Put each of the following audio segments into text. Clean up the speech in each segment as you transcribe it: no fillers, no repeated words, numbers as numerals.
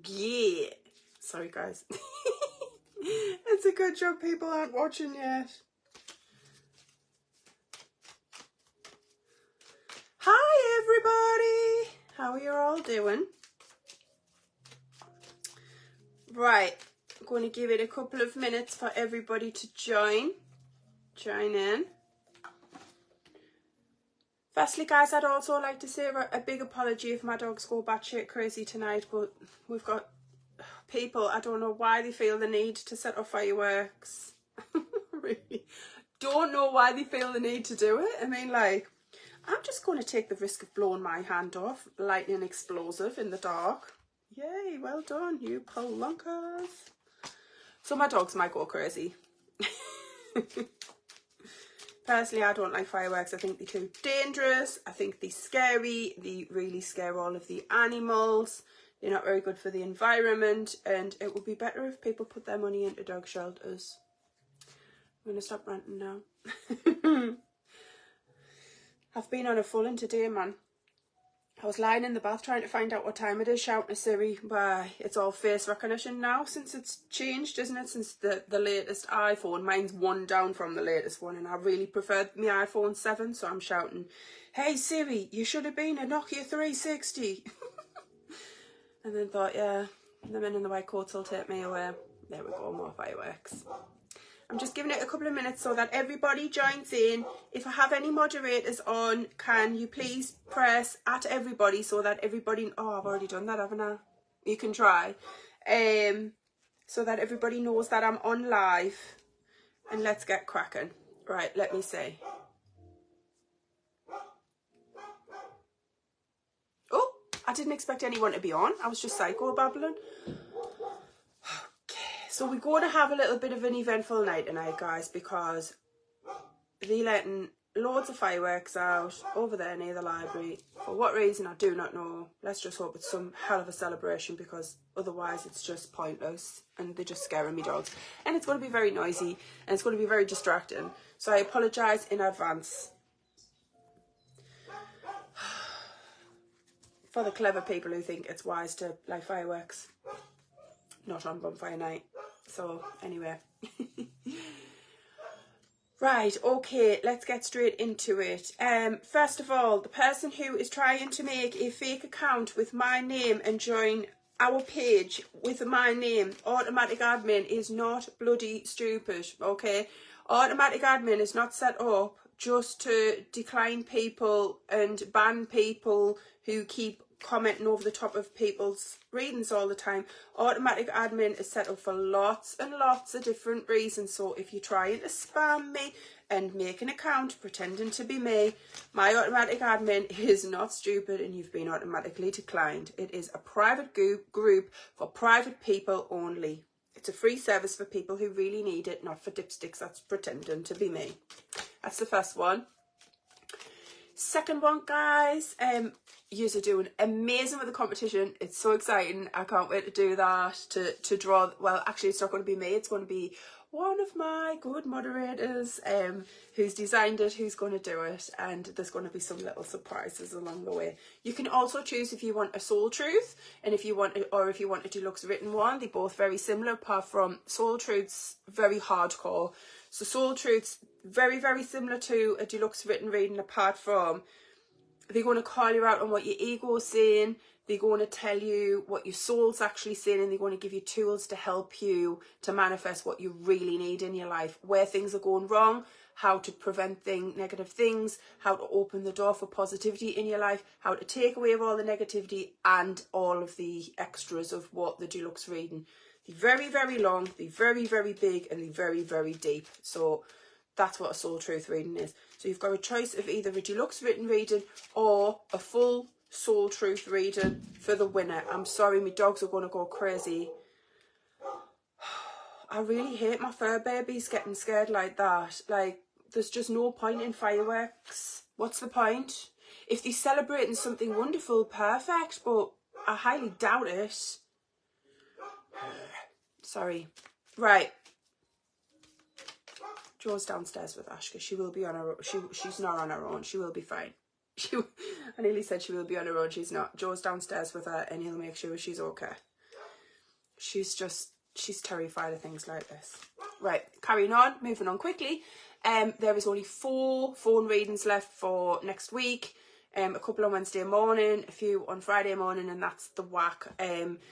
Yeah. Sorry, guys. It's a good job people aren't watching yet. Hi, everybody. How are you all doing? Right. I'm going to give it a couple of minutes for everybody to join in. Firstly, guys, I'd also like to say a big apology if my dogs go batshit crazy tonight, but we've got people, I don't know why they feel the need to set off fireworks. Really don't know why they feel the need to do it. I mean, like, I'm just going to take the risk of blowing my hand off, lighting an explosive in the dark. Yay, well done, you polonkers. So my dogs might go crazy. Personally, I don't like fireworks. I think they're too dangerous. I think they're scary. They really scare all of the animals. They're not very good for the environment. And it would be better if people put their money into dog shelters. I'm going to stop ranting now. I've been on a full one today, man. I was lying in the bath trying to find out what time it is, shouting to Siri, why it's all face recognition now since it's changed, isn't it? Since the latest iPhone. Mine's one down from the latest one, and I really preferred my iPhone 7, so I'm shouting, hey Siri, you should have been a Nokia 360. And then thought, yeah, the men in the white coats will take me away. There we go, more fireworks. I'm just giving it a couple of minutes so that everybody joins in. If I have any moderators on, can you please press at everybody so that everybody... Oh, I've already done that, haven't I? You can try. So that everybody knows that I'm on live. And let's get cracking. Right, let me see. Oh, I didn't expect anyone to be on. I was just psycho babbling. So we're going to have a little bit of an eventful night tonight, guys, because they're letting loads of fireworks out over there near the library. For what reason, I do not know. Let's just hope it's some hell of a celebration, because otherwise it's just pointless and they're just scaring me dogs. And it's going to be very noisy and it's going to be very distracting. So I apologise in advance for the clever people who think it's wise to light fireworks. Not on bonfire night. So anyway. Right, okay, let's get straight into it. First of all, the person who is trying to make a fake account with my name and join our page with my name, Automatic Admin, is not bloody stupid, okay? Automatic Admin is not set up just to decline people and ban people who keep commenting over the top of people's readings all the time. Automatic Admin is set up for lots and lots of different reasons. So if you're trying to spam me and make an account pretending to be me, my Automatic Admin is not stupid and you've been automatically declined. It is a private group for private people only. It's a free service for people who really need it, not for dipsticks that's pretending to be me. That's the first one. Second one, guys, yous are doing amazing with the competition. It's so exciting. I can't wait to do that, to draw. Well, actually, it's not going to be me. It's going to be one of my good moderators who's designed it, who's going to do it. And there's going to be some little surprises along the way. You can also choose if you want a Soul Truth and if you want a deluxe written one. They're both very similar, apart from Soul Truth's very hardcore. So Soul Truth's very, very similar to a deluxe written reading, apart from they're going to call you out on what your ego is saying. They're going to tell you what your soul's actually saying, and they're going to give you tools to help you to manifest what you really need in your life, where things are going wrong, how to prevent negative things, how to open the door for positivity in your life, how to take away all the negativity, and all of the extras of what the deluxe reading. They're very, very long, they're very, very big, and they're very, very deep. So that's what a Soul Truth reading is. So you've got a choice of either a deluxe written reading or a full Soul Truth reading for the winner. I'm sorry, my dogs are going to go crazy. I really hate my fur babies getting scared like that. Like, there's just no point in fireworks. What's the point? If they're celebrating something wonderful, perfect, but I highly doubt it. Sorry. Right. Jo's downstairs with Ashka. She will be on her own. She's not on her own. She will be fine. I nearly said she will be on her own. She's not. Jo's downstairs with her and he'll make sure she's okay. she's terrified of things like this. Right, carrying on, moving on quickly. There is only 4 phone readings left for next week. A couple on Wednesday morning, a few on Friday morning, and that's the whack.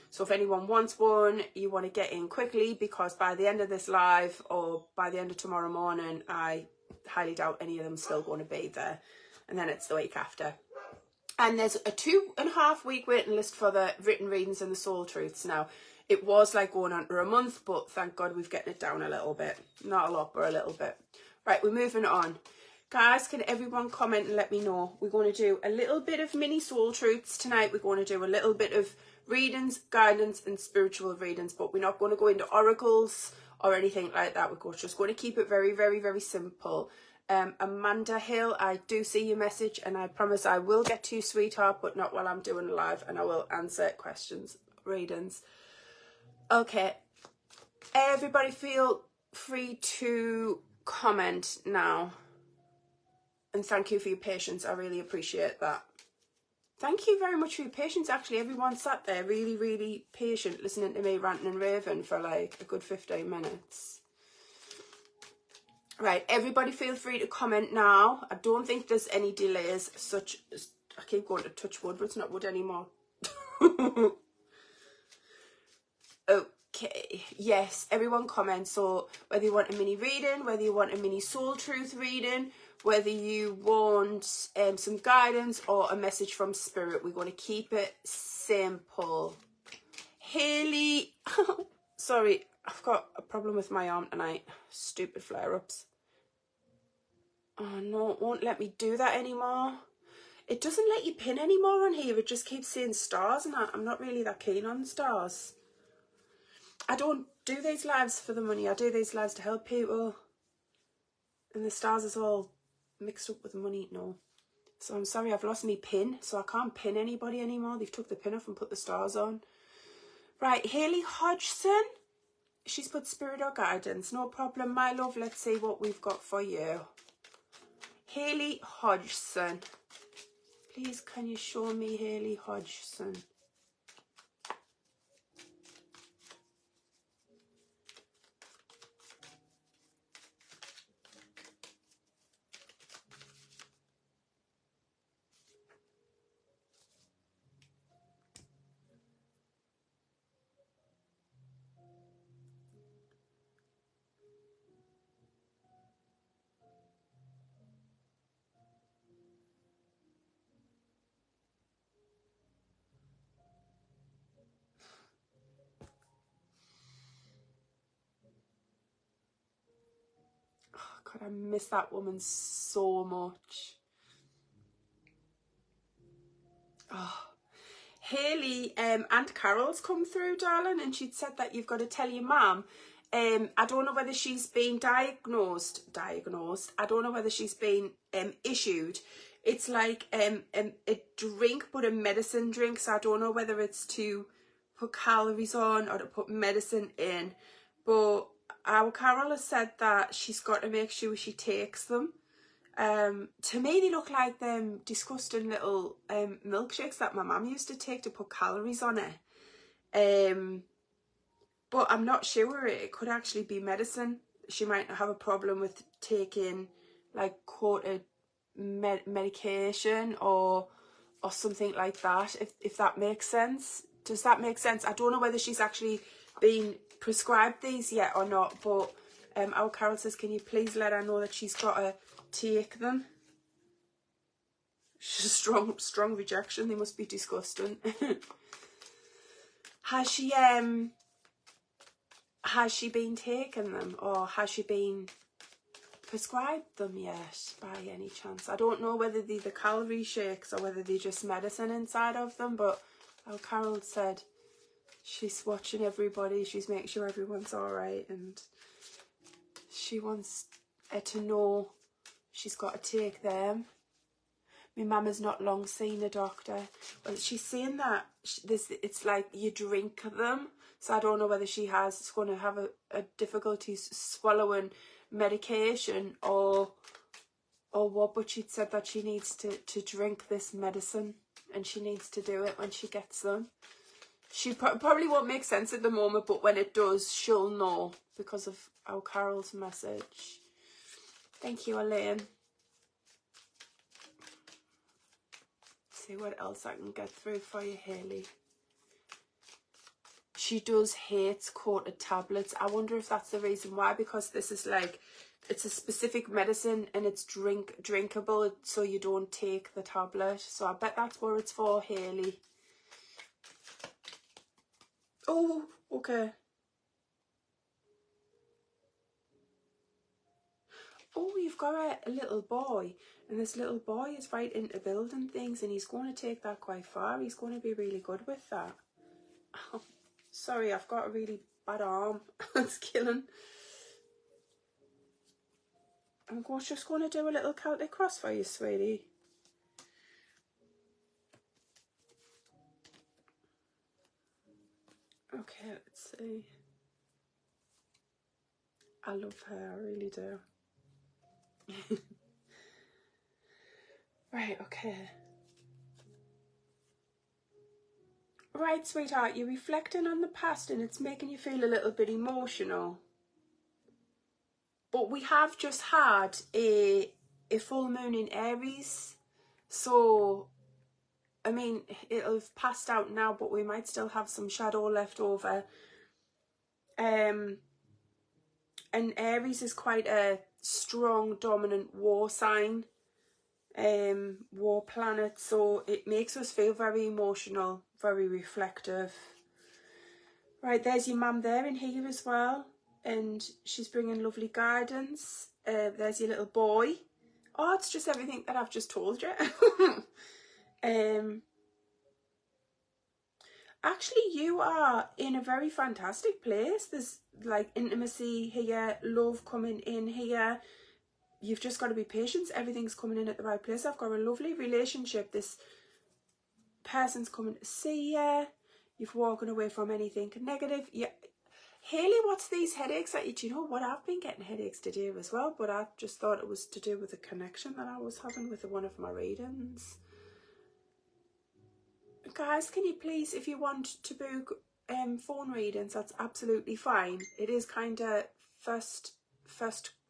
So if anyone wants one, you want to get in quickly, because by the end of this live or by the end of tomorrow morning, I highly doubt any of them still going to be there. And then it's the week after. And there's a 2.5 week waiting list for the written readings and the soul truths now. It was like going on for a month, but thank God we've getting it down a little bit. Not a lot, but a little bit. Right, we're moving on. Guys, can everyone comment and let me know? We're going to do a little bit of mini soul truths tonight. We're going to do a little bit of readings, guidance and spiritual readings, but we're not going to go into oracles or anything like that. We're just going to keep it very, very, very simple. Amanda Hill, I do see your message, and I promise I will get to you, sweetheart, but not while I'm doing live, and I will answer questions, readings. Okay, everybody feel free to comment now. And thank you for your patience. I really appreciate that. Thank you very much for your patience. Actually, everyone sat there really, really patient listening to me ranting and raving for like a good 15 minutes. Right, everybody feel free to comment now. I don't think there's any delays, such as, I keep going to touch wood, but it's not wood anymore. Okay, yes, everyone comments. So whether you want a mini reading, whether you want a mini soul truth reading, whether you want some guidance or a message from spirit, we're going to keep it simple. Haley, sorry, I've got a problem with my arm tonight. Stupid flare-ups. Oh no, it won't let me do that anymore. It doesn't let you pin anymore on here. It just keeps saying stars, and I'm not really that keen on stars. I don't do these lives for the money. I do these lives to help people. And the stars is all mixed up with the money, no. So I'm sorry, I've lost me pin, so I can't pin anybody anymore. They've took the pin off and put the stars on. Right, Hayley Hodgson. She's put spirit or guidance. No problem, my love. Let's see what we've got for you. Hayley Hodgson. Please, can you show me Hayley Hodgson? God, I miss that woman so much. Oh. Hayley, Aunt Carol's come through, darling, and she'd said that you've got to tell your mum. I don't know whether she's been diagnosed. I don't know whether she's been issued. It's like a drink, but a medicine drink. So I don't know whether it's to put calories on or to put medicine in. But our Carol has said that she's got to make sure she takes them. To me, they look like them disgusting little milkshakes that my mum used to take to put calories on it. But I'm not sure. It could actually be medicine. She might have a problem with taking like coated medication or something like that, if that makes sense. Does that make sense? I don't know whether she's actually been prescribed these yet or not, but our Carol says, can you please let her know that she's got to take them? She's a strong rejection. They must be disgusting. Has she been taking them, or has she been prescribed them yet by any chance? I don't know whether they're the calorie shakes or whether they're just medicine inside of them, but our Carol said she's watching everybody, she's making sure everyone's all right, and she wants her to know she's got to take them. My mum has not long seen a doctor. Well, she's saying that it's like you drink them, so I don't know whether she's going to have a difficulty swallowing medication or what, but she'd said that she needs to drink this medicine, and she needs to do it when she gets them. She probably won't make sense at the moment, but when it does, she'll know because of our Carol's message. Thank you, Elaine. See what else I can get through for you, Hayley. She does hate coated tablets. I wonder if that's the reason why, because this is like, it's a specific medicine and it's drinkable, so you don't take the tablet. So I bet that's what it's for, Hayley. Oh, okay. Oh, you've got a little boy, and this little boy is right into building things, and he's going to take that quite far. He's going to be really good with that. Oh, sorry, I've got a really bad arm. It's killing. I'm just going to do a little Celtic cross for you, sweetie. Okay, let's see. I love her, I really do. Right, okay. Right, sweetheart, you're reflecting on the past and it's making you feel a little bit emotional. But we have just had a full moon in Aries. So, I mean, it'll have passed out now, but we might still have some shadow left over. And Aries is quite a strong, dominant war sign. War planet, so it makes us feel very emotional, very reflective. Right, there's your mum there in here as well, and she's bringing lovely guidance. There's your little boy. Oh, it's just everything that I've just told you. Actually, you are in a very fantastic place. There's like intimacy here, love coming in here. You've just got to be patient. Everything's coming in at the right place. I've got a lovely relationship. This person's coming to see you. You've walking away from anything negative. Yeah, Hayley, what's these headaches that you? Do you know what? I've been getting headaches today as well, but I just thought it was to do with the connection that I was having with one of my readings. Guys, can you please, if you want to book phone readings, that's absolutely fine. It is kind of first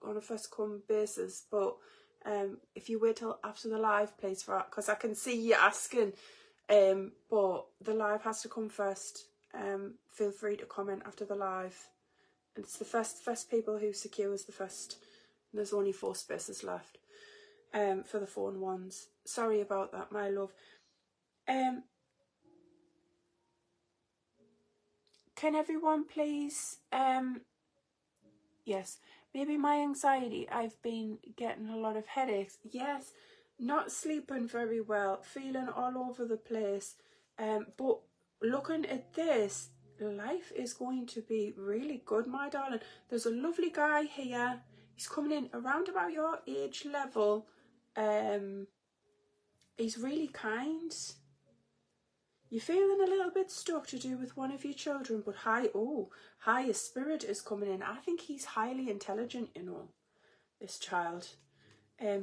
on a first come basis, but if you wait till after the live, please, for because I can see you asking, but the live has to come first. Feel free to comment after the live, and it's the first people who secures the first. And there's only 4 spaces left for the phone ones. Sorry about that, my love. Can everyone please, yes, maybe my anxiety, I've been getting a lot of headaches. Yes, not sleeping very well, feeling all over the place. But looking at this, life is going to be really good, my darling. There's a lovely guy here. He's coming in around about your age level. He's really kind. You're feeling a little bit stuck to do with one of your children, but higher spirit is coming in. I think he's highly intelligent, you know, this child.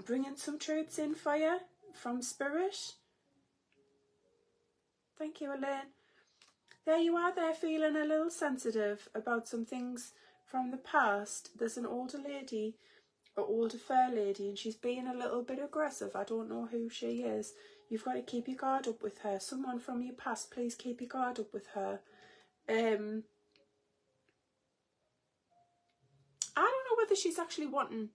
Bringing some truths in for you from spirit. Thank you, Elaine. There you are there, feeling a little sensitive about some things from the past. There's an older lady, an older fair lady, and she's being a little bit aggressive. I don't know who she is. You've got to keep your guard up with her. Someone from your past, please keep your guard up with her. I don't know whether she's actually wanting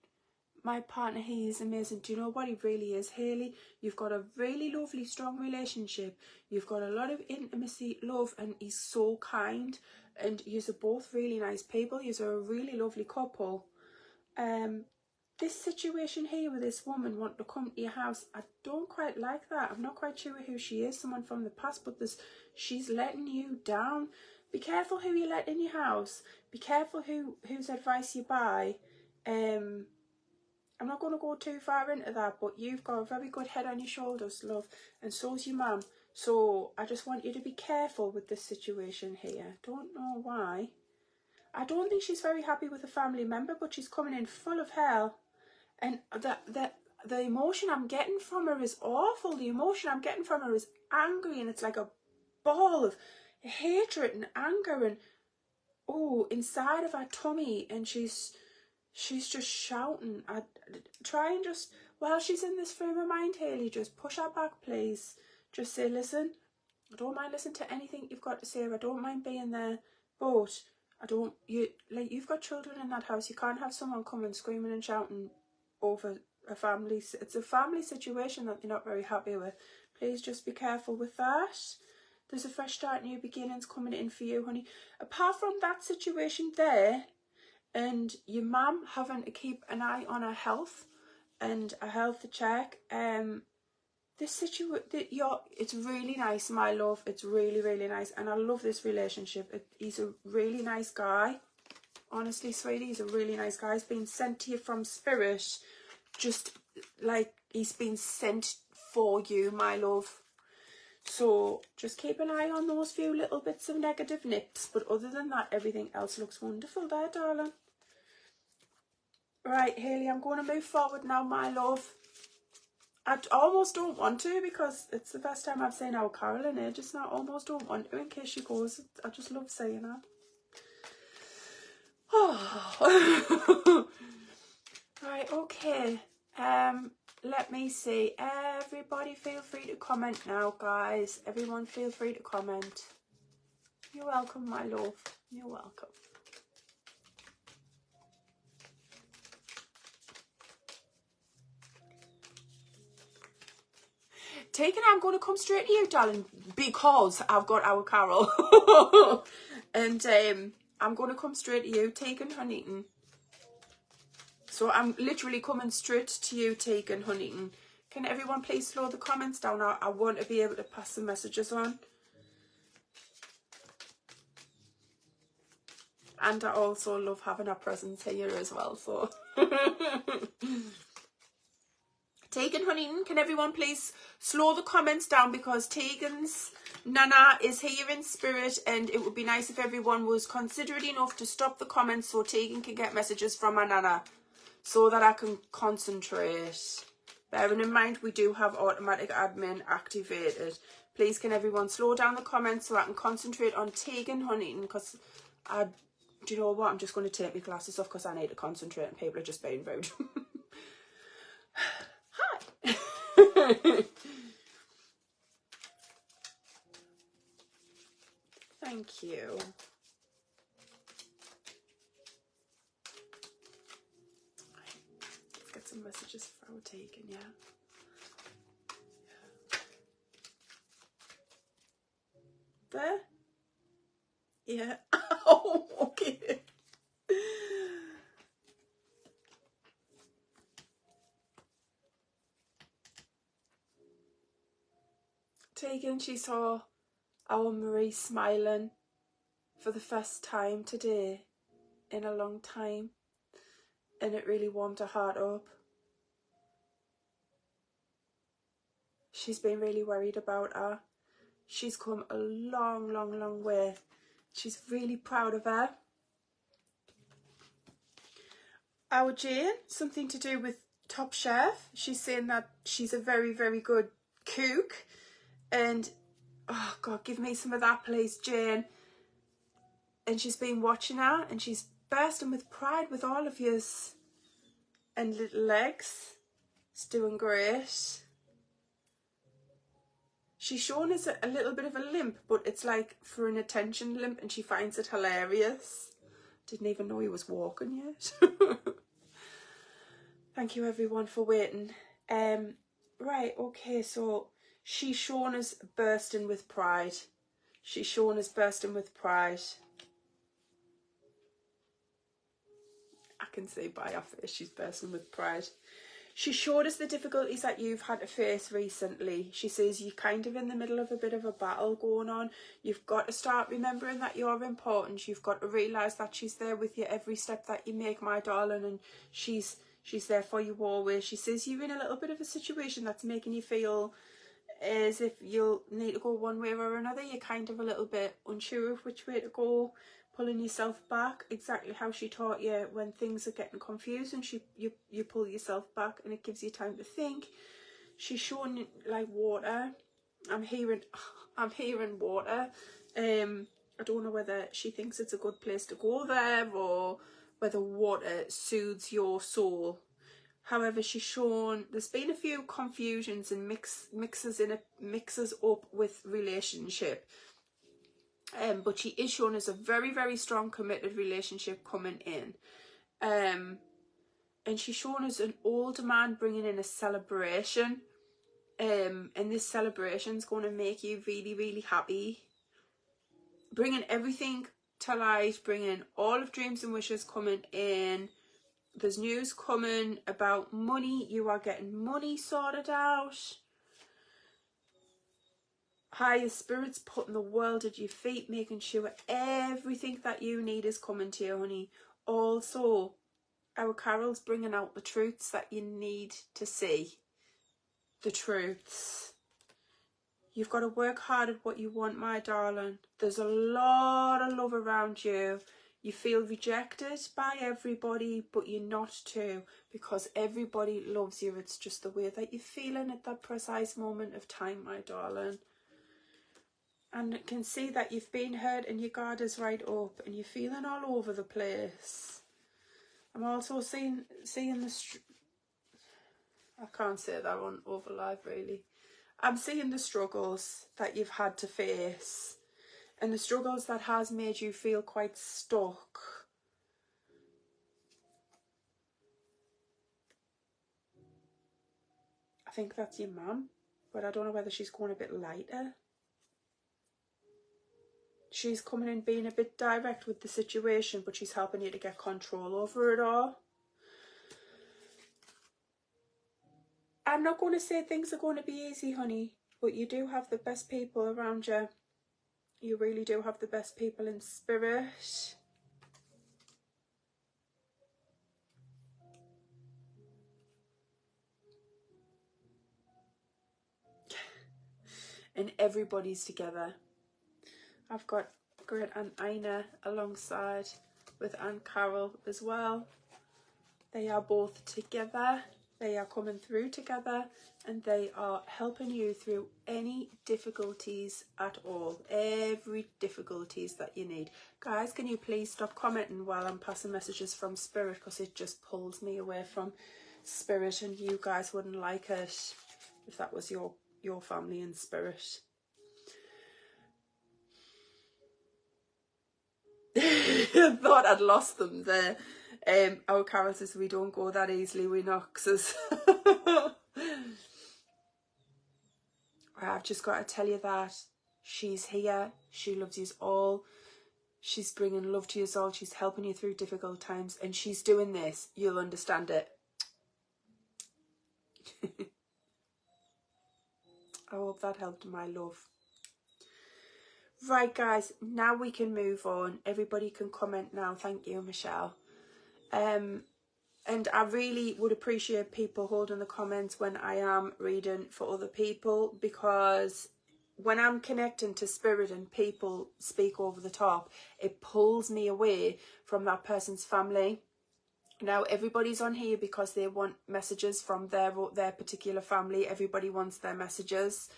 my partner. He is amazing. Do you know what he really is, Hayley? You've got a really lovely, strong relationship. You've got a lot of intimacy, love, and he's so kind. And you're both really nice people. You're a really lovely couple. This situation here with this woman wanting to come to your house, I don't quite like that. I'm not quite sure who she is, someone from the past, but she's letting you down. Be careful who you let in your house. Be careful whose advice you buy. I'm not going to go too far into that, but you've got a very good head on your shoulders, love, and so's your mum. So I just want you to be careful with this situation here. Don't know why. I don't think she's very happy with a family member, but she's coming in full of hell. And the emotion I'm getting from her is awful. The emotion I'm getting from her is angry, and it's like a ball of hatred and anger and, oh, inside of her tummy, and she's just shouting. I try and just, while she's in this frame of mind, Hayley, just push her back, please. Just say, listen, I don't mind listening to anything you've got to say. I don't mind being there, but you've got children in that house. You can't have someone coming screaming and shouting over a family. It's a family situation that you're not very happy with. Please just be careful with that. There's a fresh start, new beginnings coming in for you, honey. Apart from that situation there, and your mum having to keep an eye on her health and a health check, it's really nice, my love. It's really, really nice, and I love this relationship. He's a really nice guy. Honestly, sweetie, he's a really nice guy. He's been sent to you from spirit, just like he's been sent for you, my love. So just keep an eye on those few little bits of negative nips, but other than that, everything else looks wonderful there, darling. Right, Hayley, I'm going to move forward now, my love. I almost don't want to, because it's the first time I've seen our Carol in ages now. I almost don't want to, in case she goes. I just love saying her. Oh. Right, okay. Let me see. Everybody feel free to comment now, guys. Everyone feel free to comment. You're welcome, my love. You're welcome. Taken, I'm going to come straight to you, darling, because I've got our Carol. And I'm going to come straight to you, Taken Huntington. So I'm literally coming straight to you, Taken Huntington. Can everyone please slow the comments down? I want to be able to pass the messages on. And I also love having our presence here as well, so. Taken Huntington, can everyone please slow the comments down, because Tegan's Nana is here in spirit, and it would be nice if everyone was considerate enough to stop the comments so Tegan can get messages from my Nana, so that I can concentrate. Bearing in mind we do have automatic admin activated. Please can everyone slow down the comments so I can concentrate on Tegan Huntington, because do you know what, I'm just going to take my glasses off because I need to concentrate and people are just being rude. Hi. Thank you. Let's get some messages for our Taken, yeah. There? Yeah. Oh, okay. Taken, she saw our Marie smiling for the first time today in a long time, and it really warmed her heart up. She's been really worried about her. She's come a long, long, long way. She's really proud of her. Our Jane, something to do with Top Chef. She's saying that she's a very, very good cook. And, oh God, give me some of that, please, Jane. And she's been watching her, and she's bursting with pride with all of yous. And little legs. It's doing great. She's shown us a little bit of a limp, but it's like for an attention limp, and she finds it hilarious. Didn't even know he was walking yet. Thank you everyone for waiting. Right, okay, so she's shown us bursting with pride. She's shown us bursting with pride. I can see by her face she's bursting with pride. She showed us the difficulties that you've had to face recently. She says you're kind of in the middle of a bit of a battle going on. You've got to start remembering that you're important. You've got to realise that she's there with you every step that you make, my darling, and she's there for you always. She says you're in a little bit of a situation that's making you feel as if you'll need to go one way or another. You're kind of a little bit unsure of which way to go, pulling yourself back, exactly how she taught you when things are getting confused, and you pull yourself back and it gives you time to think. She's showing like water. I'm hearing water. I don't know whether she thinks it's a good place to go there or whether water soothes your soul. However, she's shown there's been a few confusions and mixes up with relationship. But she is shown as a very, very strong committed relationship coming in. And she's shown as an older man bringing in a celebration. And this celebration is going to make you really, really happy. Bringing everything to light, bringing all of dreams and wishes coming in. There's news coming about money. You are getting money sorted out. Higher spirits putting the world at your feet, making sure everything that you need is coming to you, honey. Also, our Carol's bringing out the truths that you need to see. The truths. You've got to work hard at what you want, my darling. There's a lot of love around you. You feel rejected by everybody, but you're not to, because everybody loves you. It's just the way that you're feeling at that precise moment of time, my darling. And I can see that you've been hurt and your guard is right up and you're feeling all over the place. I'm also seeing the... I can't say that on over live, really. I'm seeing the struggles that you've had to face and the struggles that has made you feel quite stuck. I think that's your mum, but I don't know whether she's going a bit lighter. She's coming in being a bit direct with the situation, but she's helping you to get control over it all. I'm not going to say things are going to be easy, honey, but you do have the best people around you. You really do have the best people in spirit. And everybody's together. I've got Great Aunt Ina alongside with Aunt Carol as well. They are both together. They are coming through together and they are helping you through any difficulties at all. Every difficulties that you need. Guys, can you please stop commenting while I'm passing messages from Spirit, because it just pulls me away from Spirit and you guys wouldn't like it if that was your family in Spirit. I thought I'd lost them there. Our Carol says we don't go that easily with Knoxes. I've just got to tell you that she's here. She loves you all. She's bringing love to you all. She's helping you through difficult times. And she's doing this. You'll understand it. I hope that helped, my love. Right, guys. Now we can move on. Everybody can comment now. Thank you, Michelle. And I really would appreciate people holding the comments when I am reading for other people, because when I'm connecting to Spirit and people speak over the top, it pulls me away from that person's family. Now, everybody's on here because they want messages from their particular family. Everybody wants their messages.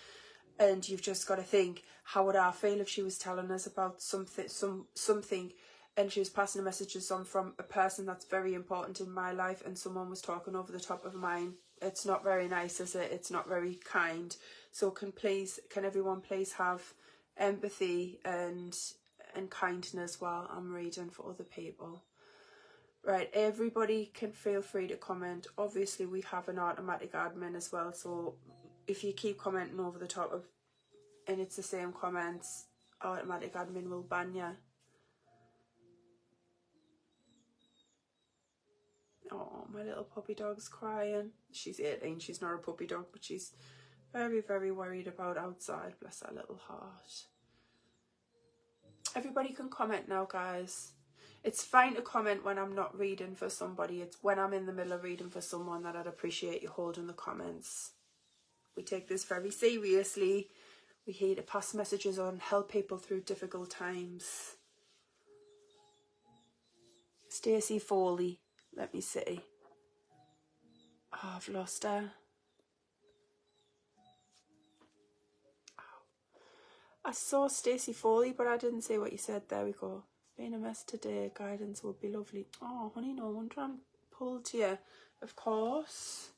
And you've just got to think, how would I feel if she was telling us about something and she was passing the messages on from a person that's very important in my life and someone was talking over the top of mine? It's not very nice, is it? It's not very kind. So can everyone please have empathy and kindness while I'm reading for other people? Right, everybody can feel free to comment. Obviously, we have an automatic admin as well, so if you keep commenting over the top of and it's the same comments, automatic admin will ban you. Oh, my little puppy dog's crying. She's 18, she's not a puppy dog, but she's very, very worried about outside. Bless her little heart. Everybody can comment now, guys. It's fine to comment when I'm not reading for somebody. It's when I'm in the middle of reading for someone that I'd appreciate you holding the comments. We take this very seriously. We're here to pass messages on, help people through difficult times. Stacey Foley. Let me see. Oh, I've lost her. I saw Stacey Foley, but I didn't say what you said. There we go. Being a mess today, guidance would be lovely. Oh, honey, no wonder I'm pulled to you. Of course.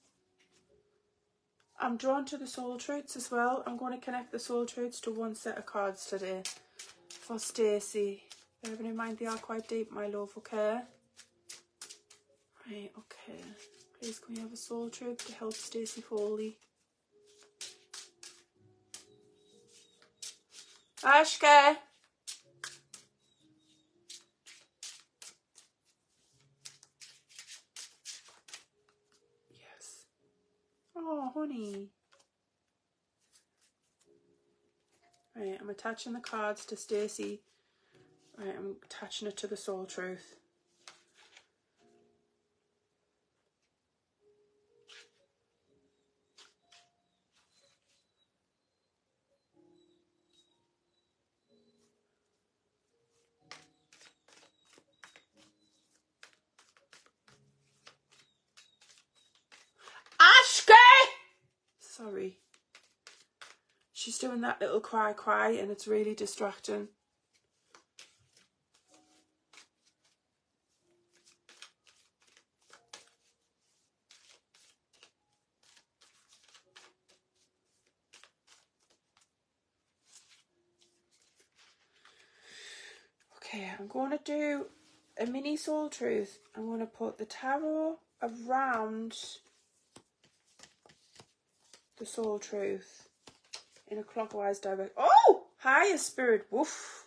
I'm drawn to the soul truths as well. I'm going to connect the soul truths to one set of cards today for Stacey. Bearing in mind they are quite deep, my love, okay? Right, okay. Please can we have a soul truth to help Stacey Foley? Ashka! Yes. Oh, honey. Right, I'm attaching the cards to Stacey. Right, I'm attaching it to the soul truth. Ashka! Sorry. She's doing that little cry and it's really distracting. Okay, I'm going to do a mini soul truth. I'm going to put the tarot around the soul truth in a clockwise direction. Oh! Higher spirit. Woof.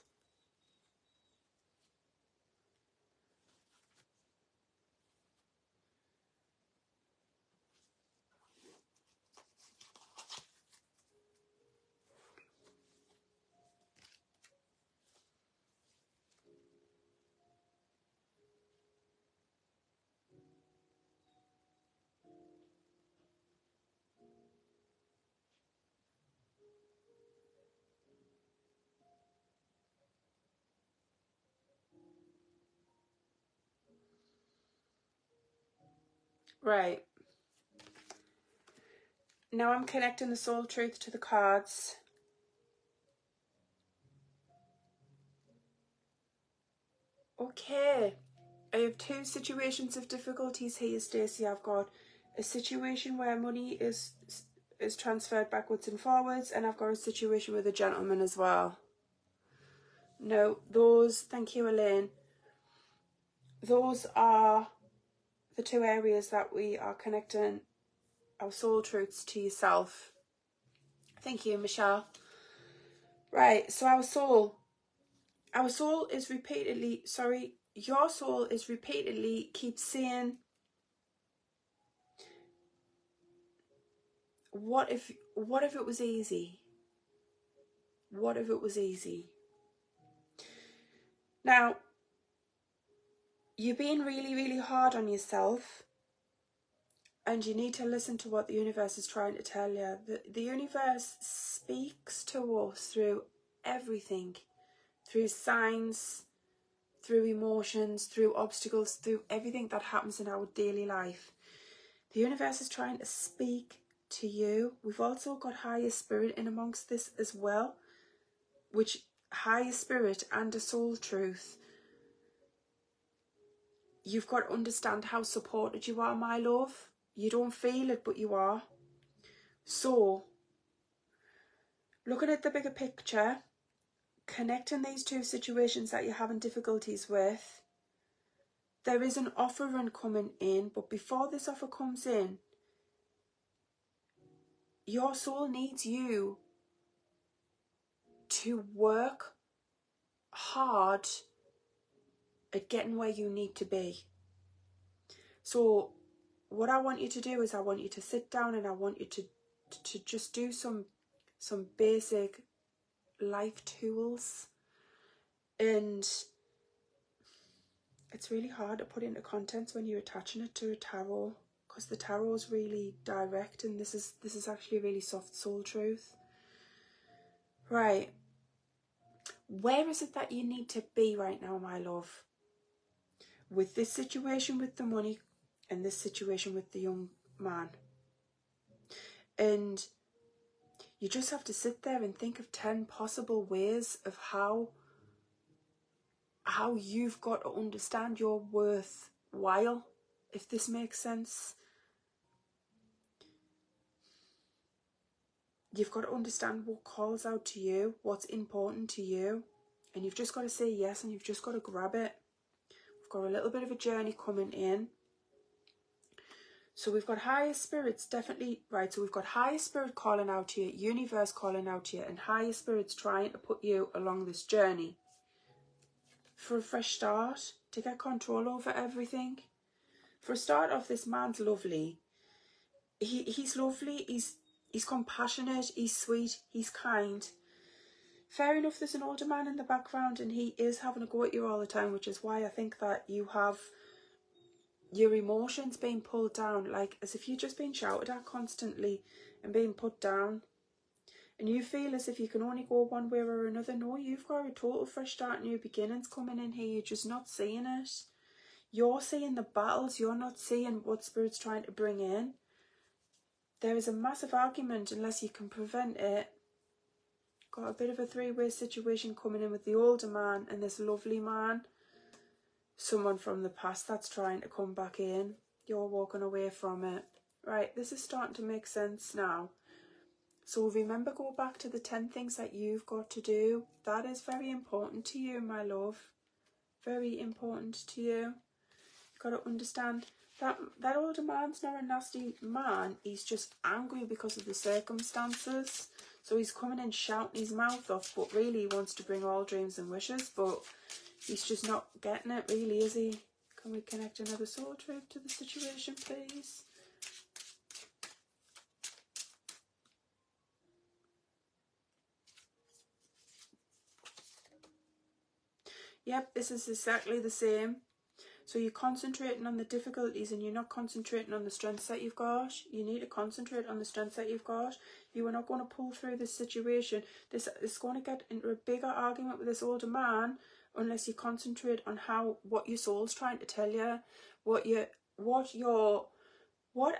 Right. Now I'm connecting the soul truth to the cards. Okay. I have two situations of difficulties here, Stacey. I've got a situation where money is transferred backwards and forwards, and I've got a situation with a gentleman as well. No, those, thank you, Elaine. Those are the two areas that we are connecting our soul truths to yourself. Thank you, Michelle. Right, so our soul is repeatedly, your soul is repeatedly keeps saying, what if it was easy? What if it was easy? Now, you're being really, really hard on yourself, and you need to listen to what the universe is trying to tell you. The universe speaks to us through everything, through signs, through emotions, through obstacles, through everything that happens in our daily life. The universe is trying to speak to you. We've also got higher spirit in amongst this as well, which higher spirit and a soul truth. You've got to understand how supported you are, my love. You don't feel it, but you are. So, looking at the bigger picture, connecting these two situations that you're having difficulties with, there is an offering coming in, but before this offer comes in, your soul needs you to work hard at getting where you need to be. So what I want you to do is I want you to sit down and I want you to just do some basic life tools. And it's really hard to put into context when you're attaching it to a tarot, because the tarot is really direct and this is actually a really soft soul truth. Right. Where is it that you need to be right now, my love? With this situation with the money and this situation with the young man. And You just have to sit there and think of 10 possible ways of how you've got to understand your worthwhile, if this makes sense. You've got to understand what calls out to you, what's important to you, and you've just got to say yes, and you've just got to grab it. We've got a little bit of a journey coming in. So we've got higher spirits, definitely, right, so we've got higher spirit calling out to you, universe calling out to you, and higher spirits trying to put you along this journey for a fresh start, to get control over everything. For a start off, this man's lovely. He's lovely, he's compassionate, he's sweet, he's kind. Fair enough, there's an older man in the background and he is having a go at you all the time, which is why I think that you have your emotions being pulled down, like as if you're just being shouted at constantly and being put down. And you feel as if you can only go one way or another. No, you've got a total fresh start, new beginnings coming in here. You're just not seeing it. You're seeing the battles. You're not seeing what Spirit's trying to bring in. There is a massive argument unless you can prevent it. Got a bit of a three-way situation coming in with the older man and this lovely man. Someone from the past that's trying to come back in. You're walking away from it. Right, this is starting to make sense now. So remember, go back to the 10 things that you've got to do. That is very important to you, my love. Very important to you. You've got to understand that older man's not a nasty man. He's just angry because of the circumstances. So he's coming in shouting his mouth off, but really he wants to bring all dreams and wishes, but he's just not getting it, really, is he? Can we connect another soul truth to the situation, please? Yep, this is exactly the same. So you're concentrating on the difficulties and you're not concentrating on the strengths that you've got. You need to concentrate on the strengths that you've got. You are not going to pull through this situation. This is going to get into a bigger argument with this older man unless you concentrate on what your soul's trying to tell you, what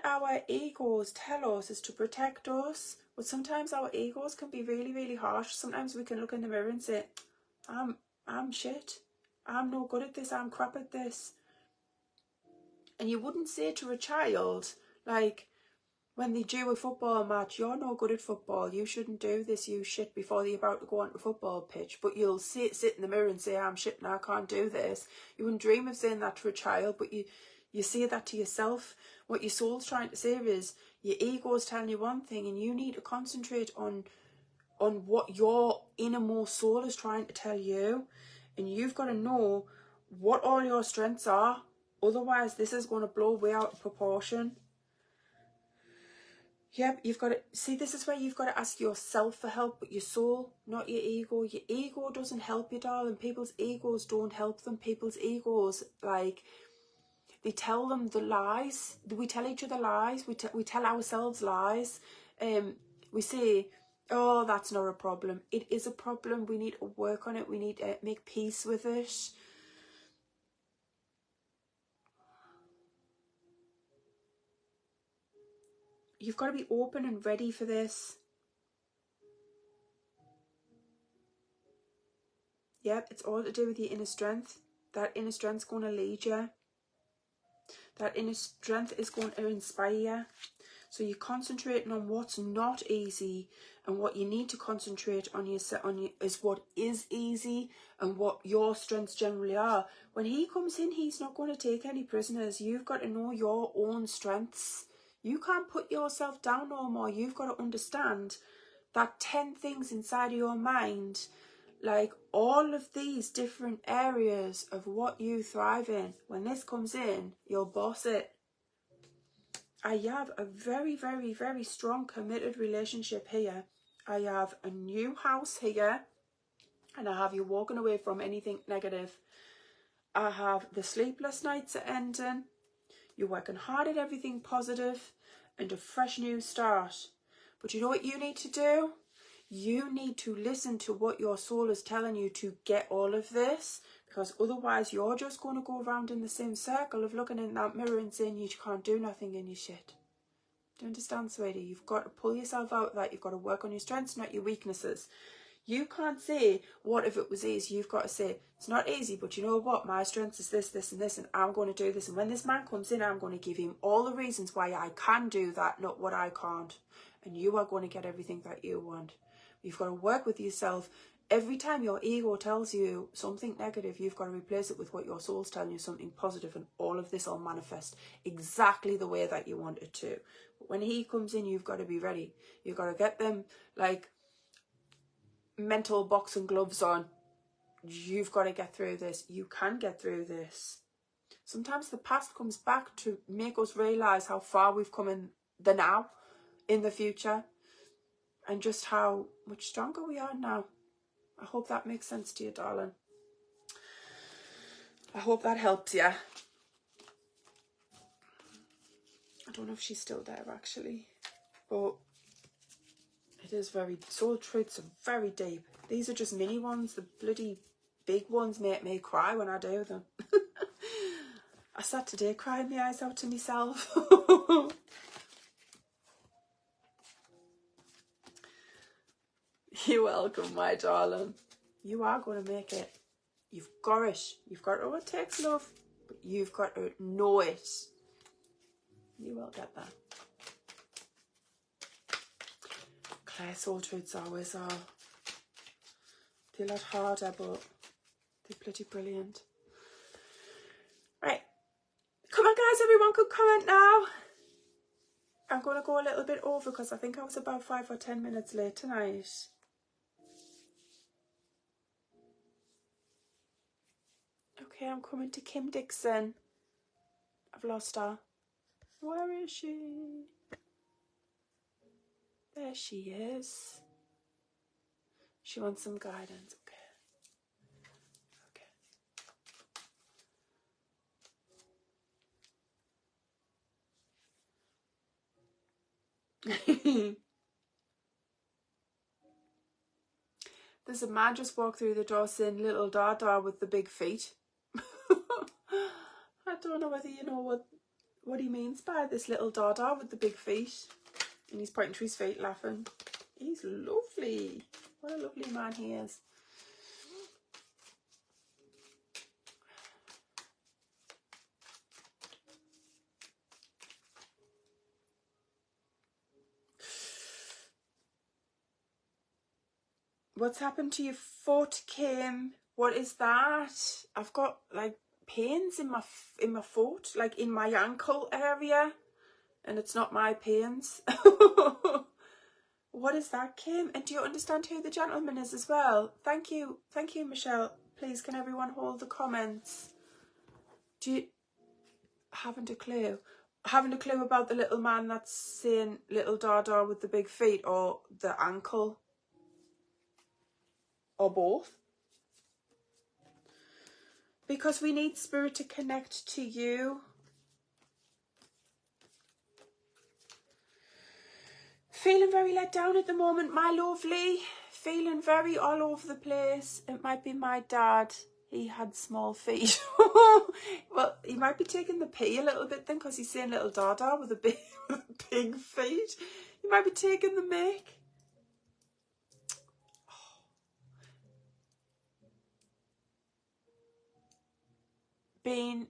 our egos tell us is to protect us. But sometimes our egos can be really, really harsh. Sometimes we can look in the mirror and say, I'm shit. I'm no good at this. I'm crap at this. And you wouldn't say to a child, like, when they do a football match, you're no good at football. You shouldn't do this, you shit, before they're about to go onto a football pitch. But you'll sit in the mirror and say, I'm shit and I can't do this. You wouldn't dream of saying that to a child, but you say that to yourself. What your soul's trying to say is, your ego's telling you one thing and you need to concentrate on what your innermost soul is trying to tell you. And you've got to know what all your strengths are. Otherwise, this is going to blow way out of proportion. Yep, you've got to... See, this is where you've got to ask yourself for help, but your soul, not your ego. Your ego doesn't help you, darling. People's egos don't help them. People's egos, like, they tell them the lies. We tell each other lies. We tell ourselves lies. We say, oh, that's not a problem. It is a problem. We need to work on it. We need to make peace with it. You've got to be open and ready for this. Yep, it's all to do with your inner strength. That inner strength's going to lead you. That inner strength is going to inspire you. So you're concentrating on what's not easy, and what you need to concentrate on is what is easy and what your strengths generally are. When he comes in, he's not going to take any prisoners. You've got to know your own strengths. You can't put yourself down no more. You've got to understand that 10 things inside of your mind, like all of these different areas of what you thrive in. When this comes in, you'll boss it. I have a very, very, very strong committed relationship here. I have a new house here, and I have you walking away from anything negative. I have the sleepless nights are ending. You're working hard at everything positive and a fresh new start. But you know what you need to do? You need to listen to what your soul is telling you to get all of this, because otherwise you're just going to go around in the same circle of looking in that mirror and saying you can't do nothing and you shit. Do you understand, sweetie? You've got to pull yourself out of that. You've got to work on your strengths, not your weaknesses. You can't say, what if it was easy? You've got to say, it's not easy, but you know what? My strengths is this, this, and this, and I'm going to do this. And when this man comes in, I'm going to give him all the reasons why I can do that, not what I can't. And you are going to get everything that you want. You've got to work with yourself. Every time your ego tells you something negative, you've got to replace it with what your soul's telling you, something positive, and all of this will manifest exactly the way that you want it to. But when he comes in, you've got to be ready. You've got to get them, like, mental boxing gloves on. You've got to get through this. You can get through this. Sometimes the past comes back to make us realise how far we've come in the now, in the future, and just how much stronger we are now. I hope that makes sense to you, darling. I hope that helps you. I don't know if she's still there, actually, but it is very, soul truths are very deep. These are just mini ones. The bloody big ones make me cry when I do them. I sat today crying my eyes out to myself. You're welcome, my darling. You are going to make it. You've got it. You've got it. It takes love, but you've got to know it. You will get there. Claire, soul truths always are. They're a lot harder, but they're pretty brilliant. Right. Come on, guys. Everyone could comment now. I'm going to go a little bit over because I think I was about 5 or 10 minutes late tonight. Okay, I'm coming to Kim Dixon. I've lost her. Where is she? There she is. She wants some guidance. Okay. There's a man just walked through the door saying little Dada with the big feet. I don't know whether you know what he means by this little Dada with the big feet. And he's pointing to his feet laughing. He's lovely. What a lovely man he is. What's happened to your foot, Kim? What is that? I've got like pains in my foot, like in my ankle area, and it's not my pains. What is that, Kim? And do you understand who the gentleman is as well? Thank you, Michelle. Please, can everyone hold the comments? Do you haven't a clue? Haven't a clue about the little man that's saying little Dada with the big feet, or the ankle? Or both? Because we need spirit to connect to you. Feeling very let down at the moment, my lovely. Feeling very all over the place. It might be my dad. He had small feet. Well, he might be taking the pee a little bit then, because he's saying little Dada with a big feet. He might be taking the mick. Been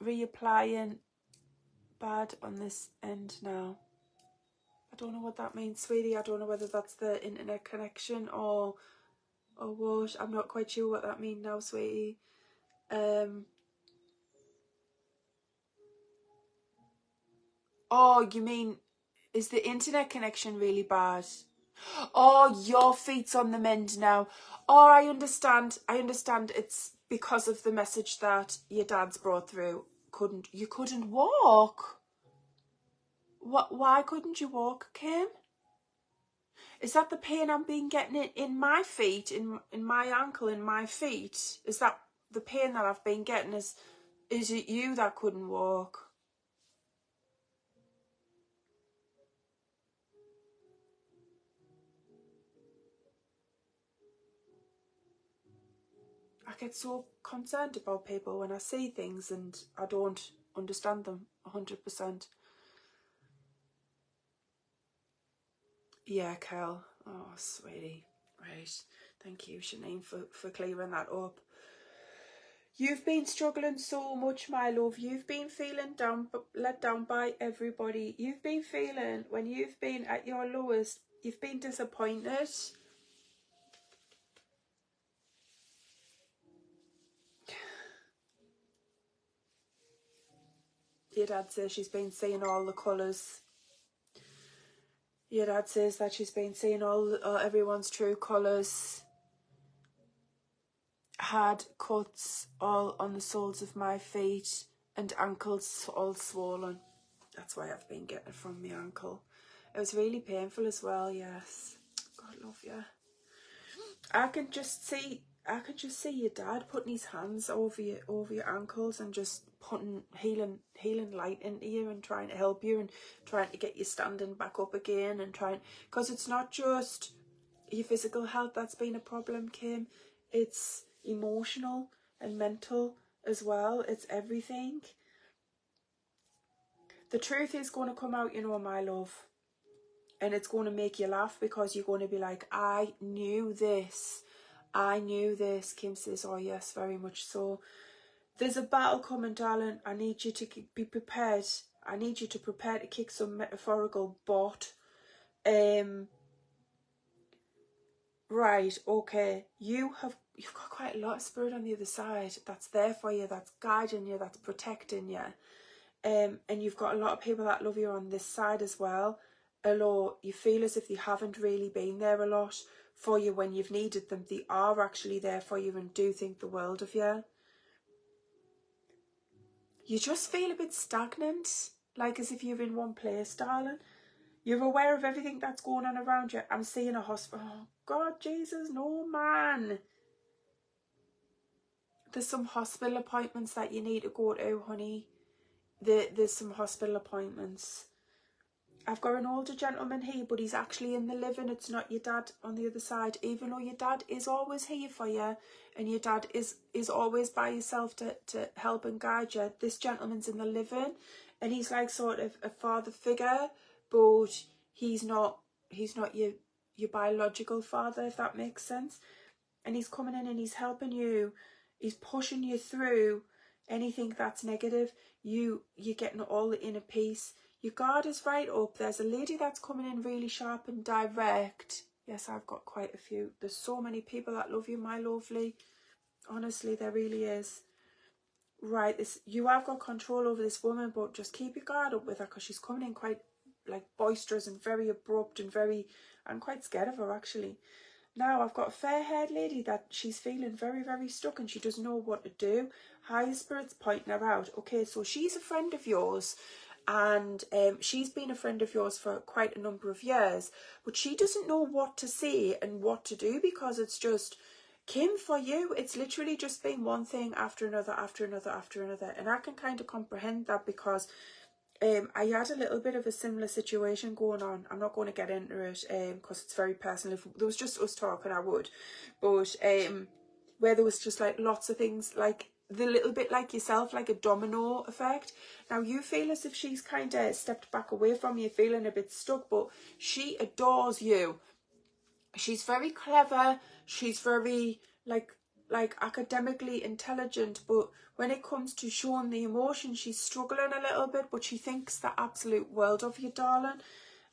reapplying bad on this end now. I don't know what that means, sweetie. I don't know whether that's the internet connection or what. I'm not quite sure what that means now, sweetie. Oh, you mean, is the internet connection really bad? Oh, your feet's on the mend now. Oh, I understand. It's because of the message that your dad's brought through. You couldn't walk? Why couldn't you walk, Kim? Is that the pain I'm been getting in my feet, in my ankle, in my feet? Is that the pain that I've been getting? Is it you that couldn't walk? I get so concerned about people when I see things and I don't understand them 100%. Yeah, Kel. Oh, sweetie. Right. Thank you, Shanine, for clearing that up. You've been struggling so much, my love. You've been feeling let down by everybody. You've been feeling, when you've been at your lowest, you've been disappointed. Your dad says she's been seeing all the colours. Your dad says that she's been seeing all everyone's true colours. Had cuts all on the soles of my feet and ankles all swollen. That's why I've been getting from my ankle. It was really painful as well, yes. God love you. I can just see your dad putting his hands over your ankles and just putting healing light into you and trying to help you and trying to get you standing back up again and trying, because it's not just your physical health that's been a problem, Kim. It's emotional and mental as well. It's everything. The truth is going to come out, you know, my love. And it's going to make you laugh because you're going to be like, I knew this. I knew this. Kim says, oh yes, very much so. There's a battle coming, darling. I need you to be prepared. I need you to prepare to kick some metaphorical butt. Right, okay. You've got quite a lot of spirit on the other side that's there for you, that's guiding you, that's protecting you. And you've got a lot of people that love you on this side as well. Although you feel as if they haven't really been there a lot for you when you've needed them, they are actually there for you and do think the world of you. You just feel a bit stagnant, like as if you're in one place, darling. You're aware of everything that's going on around you. I'm seeing a hospital. Oh, God, Jesus, no, man. There's some hospital appointments that you need to go to, honey. There's some hospital appointments. I've got an older gentleman here, but he's actually in the living. It's not your dad on the other side. Even though your dad is always here for you and your dad is always by yourself to help and guide you, this gentleman's in the living and he's like sort of a father figure, but he's not your biological father, if that makes sense. And he's coming in and he's helping you. He's pushing you through anything that's negative. You're getting all the inner peace. Your guard is right up. There's a lady that's coming in really sharp and direct. Yes, I've got quite a few. There's so many people that love you, my lovely. Honestly, there really is. Right, you have got control over this woman, but just keep your guard up with her because she's coming in quite like boisterous and very abrupt and I'm quite scared of her actually. Now I've got a fair-haired lady that she's feeling very, very stuck and she doesn't know what to do. Higher Spirit's pointing her out. Okay, so she's a friend of yours and she's been a friend of yours for quite a number of years, but she doesn't know what to say and what to do because it's just, Kim, for you, it's literally just been one thing after another, after another, after another. And I can kind of comprehend that because I had a little bit of a similar situation going on. I'm not going to get into it because it's very personal. If there was just us talking, I would. But where there was just like lots of things, like the little bit like yourself, like a domino effect. Now you feel as if she's kind of stepped back away from you, feeling a bit stuck, but she adores you. She's very clever. She's very like academically intelligent, but when it comes to showing the emotion, she's struggling a little bit, but she thinks the absolute world of you, darling.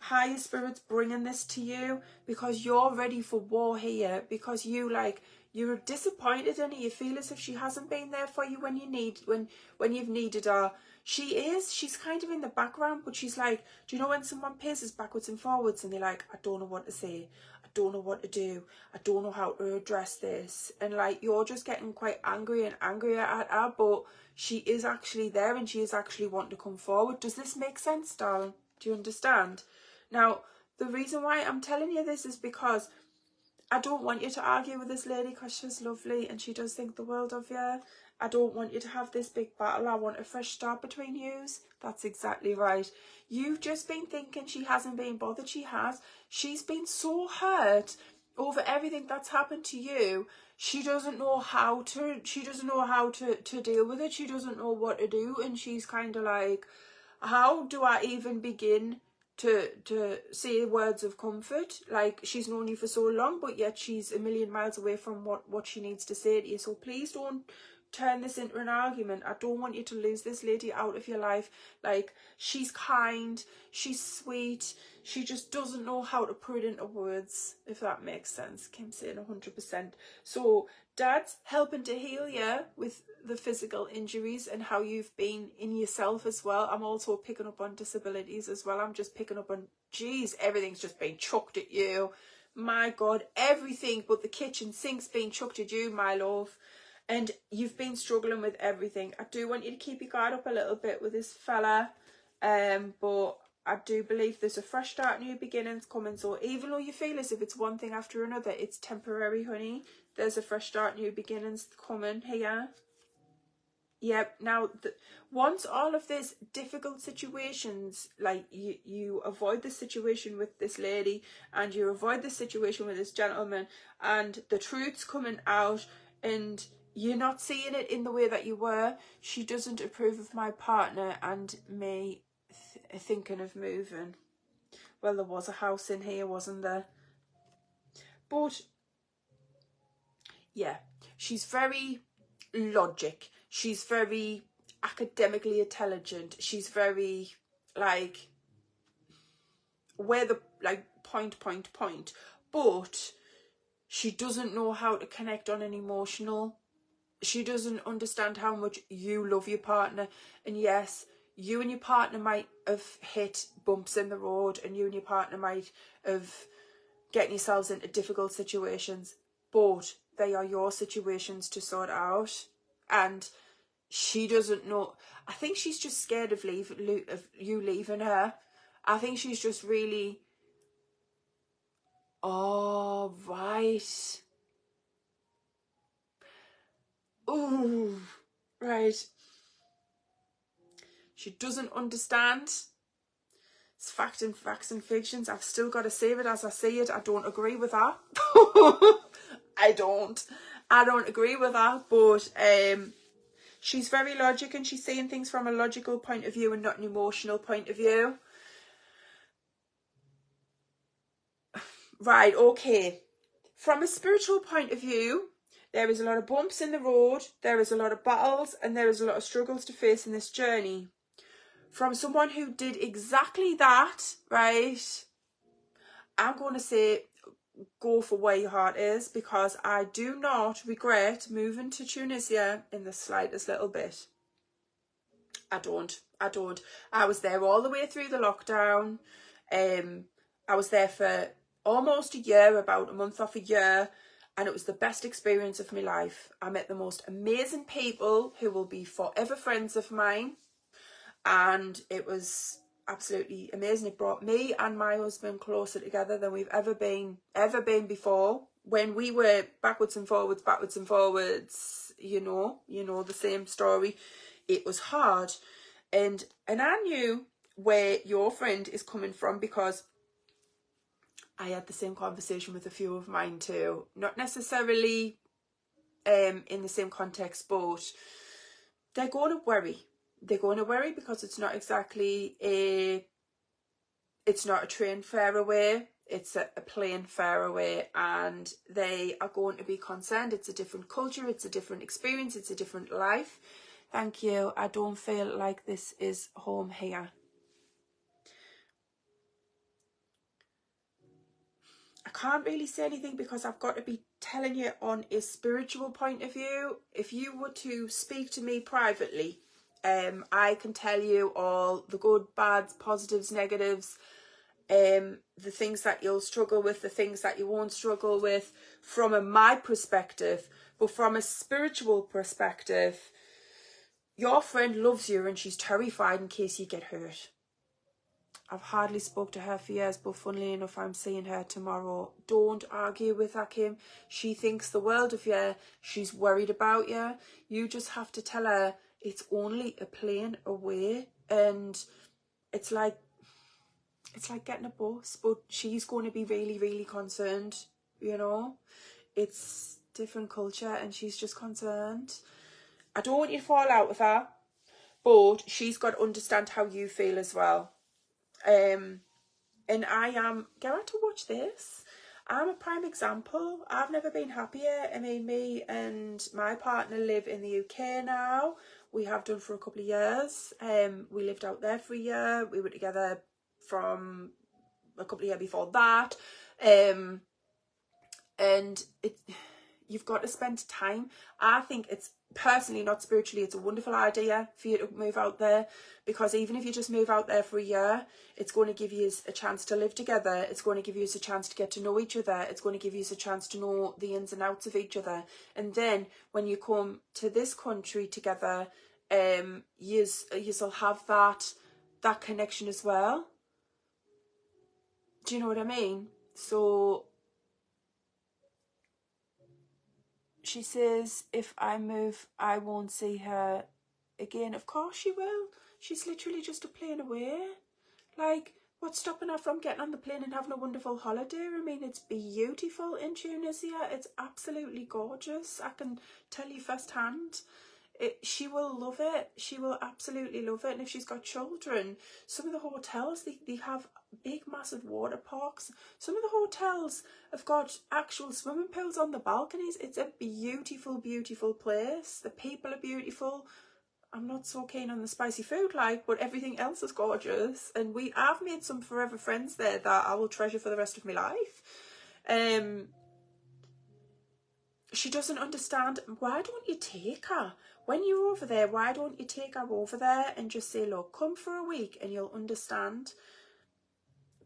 Higher Spirit's bringing this to you because you're ready for war here, because you're disappointed in her. You feel as if she hasn't been there for you when you've needed her. She's kind of in the background, but she's like, do you know when someone paces backwards and forwards and they're like, I don't know what to say, I don't know what to do, I don't know how to address this, and like you're just getting quite angry and angrier at her, but she is actually there and she is actually wanting to come forward. Does this make sense, darling? Do you understand? Now, the reason why I'm telling you this is because I don't want you to argue with this lady because she's lovely and she does think the world of you. I don't want you to have this big battle. I want a fresh start between yous. That's exactly right. You've just been thinking she hasn't been bothered. She has. She's been so hurt over everything that's happened to you. She doesn't know how to deal with it. She doesn't know what to do. And she's kind of like, how do I even begin to say words of comfort. Like, she's known you for so long, but yet she's a million miles away from what she needs to say to you. So please don't turn this into an argument. I don't want you to lose this lady out of your life. Like, she's kind, she's sweet, she just doesn't know how to put it into words, if that makes sense. Kim's saying 100%. So Dad's helping to heal you with the physical injuries and how you've been in yourself as well. I'm also picking up on disabilities as well. I'm just picking up on, geez, everything's just been chucked at you. My God, everything but the kitchen sink's been chucked at you, my love. And you've been struggling with everything. I do want you to keep your guard up a little bit with this fella. But I do believe there's a fresh start, new beginnings coming. So even though you feel as if it's one thing after another, it's temporary, honey. There's a fresh start, new beginnings coming here. Yep. Now, once all of these difficult situations, like you avoid the situation with this lady and you avoid the situation with this gentleman, and the truth's coming out and you're not seeing it in the way that you were, she doesn't approve of my partner and me thinking of moving. Well, there was a house in here, wasn't there? But yeah, she's very logic. She's very academically intelligent. She's very like where the like point. But she doesn't know how to connect on an emotional. She doesn't understand how much you love your partner. And yes, you and your partner might have hit bumps in the road, and you and your partner might have getting yourselves into difficult situations, but they are your situations to sort out. And she doesn't know. I think she's just scared of you leaving her. I think she's just really, oh, right. Ooh, right. She doesn't understand. It's facts and fictions. I've still got to say it as I see it. I don't agree with that. I don't agree with that. But she's very logical and she's seeing things from a logical point of view and not an emotional point of view. Right, okay. From a spiritual point of view, there is a lot of bumps in the road, there is a lot of battles, and there is a lot of struggles to face in this journey. From someone who did exactly that, right, I'm going to say go for where your heart is, because I do not regret moving to Tunisia in the slightest little bit. I don't. I was there all the way through the lockdown. I was there for almost a year, about a month off a year, and it was the best experience of my life. I met the most amazing people who will be forever friends of mine, and it was absolutely amazing. It brought me and my husband closer together than we've ever been before. When we were backwards and forwards, you know the same story. It was hard, and I knew where your friend is coming from, because I had the same conversation with a few of mine too. Not necessarily in the same context, but they're going to worry. They're going to worry because it's not exactly it's not a train fare away. It's a plane fare away, and they are going to be concerned. It's a different culture. It's a different experience. It's a different life. Thank you. I don't feel like this is home here. I can't really say anything because I've got to be telling you on a spiritual point of view. If you were to speak to me privately, I can tell you all the good, bads, positives, negatives, the things that you'll struggle with, the things that you won't struggle with from my perspective. But from a spiritual perspective, your friend loves you and she's terrified in case you get hurt. I've hardly spoke to her for years, but funnily enough, I'm seeing her tomorrow. Don't argue with her, Kim. She thinks the world of you. She's worried about you. You just have to tell her it's only a plane away, and it's like getting a bus, but she's going to be really, really concerned, you know. It's different culture and she's just concerned. I don't want you to fall out with her, but she's got to understand how you feel as well. And I am, get out to watch this. I'm a prime example. I've never been happier. I mean, me and my partner live in the UK now. We have done for a couple of years. We lived out there for a year. We were together from a couple of years before that. And you've got to spend time. I think it's personally, not spiritually, it's a wonderful idea for you to move out there, because even if you just move out there for a year, it's going to give you a chance to live together. It's going to give you a chance to get to know each other. It's going to give you a chance to know the ins and outs of each other. And then when you come to this country together, you'll have that connection as well. Do you know what I mean? So she says, if I move, I won't see her again. Of course she will. She's literally just a plane away. Like, what's stopping her from getting on the plane and having a wonderful holiday? I mean, it's beautiful in Tunisia. It's absolutely gorgeous. I can tell you firsthand. She will love it. She will absolutely love it. And if she's got children, some of the hotels, they have big, massive water parks. Some of the hotels have got actual swimming pools on the balconies. It's a beautiful, beautiful place. The people are beautiful. I'm not so keen on the spicy food, but everything else is gorgeous. And I've made some forever friends there that I will treasure for the rest of my life. She doesn't understand. Why don't you take her? When you're over there, why don't you take her over there and just say, look, come for a week and you'll understand.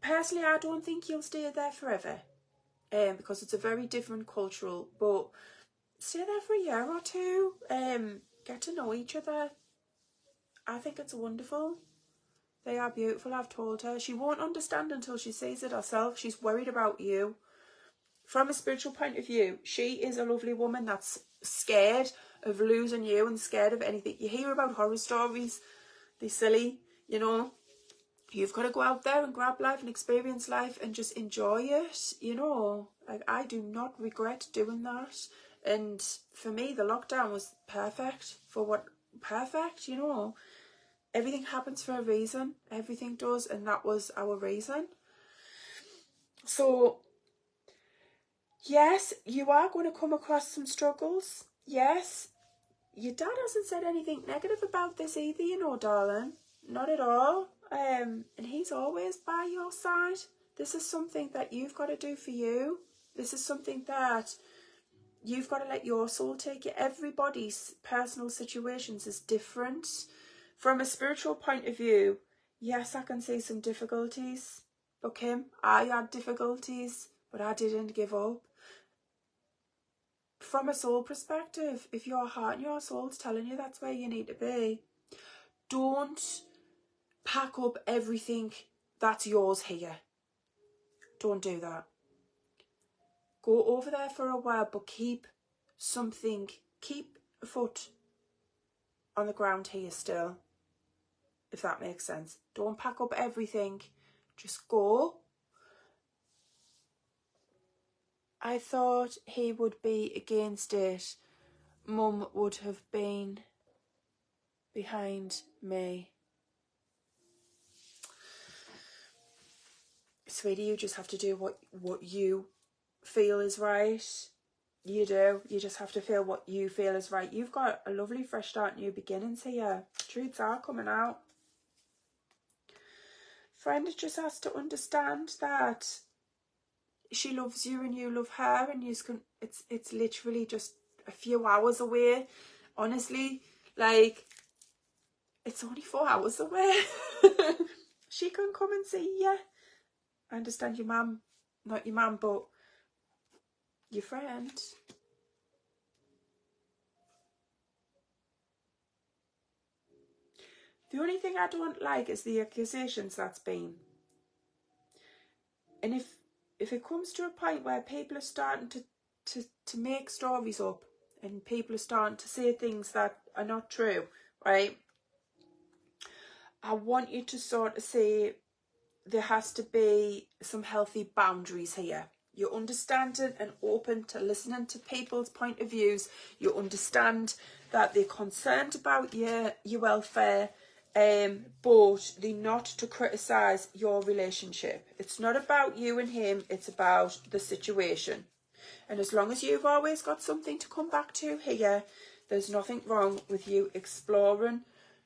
Personally, I don't think you'll stay there forever, because it's a very different cultural, but stay there for a year or two, get to know each other. I think it's wonderful. They are beautiful, I've told her. She won't understand until she sees it herself. She's worried about you. From a spiritual point of view, she is a lovely woman that's scared of losing you and scared of anything. You hear about horror stories, they're silly, you know. You've got to go out there and grab life and experience life and just enjoy it, you know. Like, I do not regret doing that. And for me, the lockdown was perfect perfect, you know. Everything happens for a reason. Everything does, and that was our reason. So, yes, you are going to come across some struggles. Yes, your dad hasn't said anything negative about this either, you know, darling. Not at all. And he's always by your side. This is something that you've got to do for you. This is something that you've got to let your soul take you. Everybody's personal situations is different. From a spiritual point of view, yes, I can see some difficulties. But Kim, I had difficulties, but I didn't give up. From a soul perspective, if your heart and your soul's telling you that's where you need to be, don't pack up everything that's yours here. Don't do that. Go over there for a while, but keep a foot on the ground here still, if that makes sense. Don't pack up everything. Just go. I thought he would be against it. Mum would have been behind me. Sweetie, you just have to do what you feel is right. You do. You just have to feel what you feel is right. You've got a lovely fresh start, new beginnings here. Truths are coming out. Friend just has to understand that she loves you and you love her, and it's literally just a few hours away. Honestly, like, it's only 4 hours away. She can come and see you. I understand your mum, not your mum, but your friend. The only thing I don't like is the accusations that's been. And if it comes to a point where people are starting to make stories up and people are starting to say things that are not true, right? I want you to sort of say there has to be some healthy boundaries here. You're understanding and open to listening to people's point of views. You understand that they're concerned about your welfare, but they're not to criticise your relationship. It's not about you and him, it's about the situation. And as long as you've always got something to come back to here, there's nothing wrong with you exploring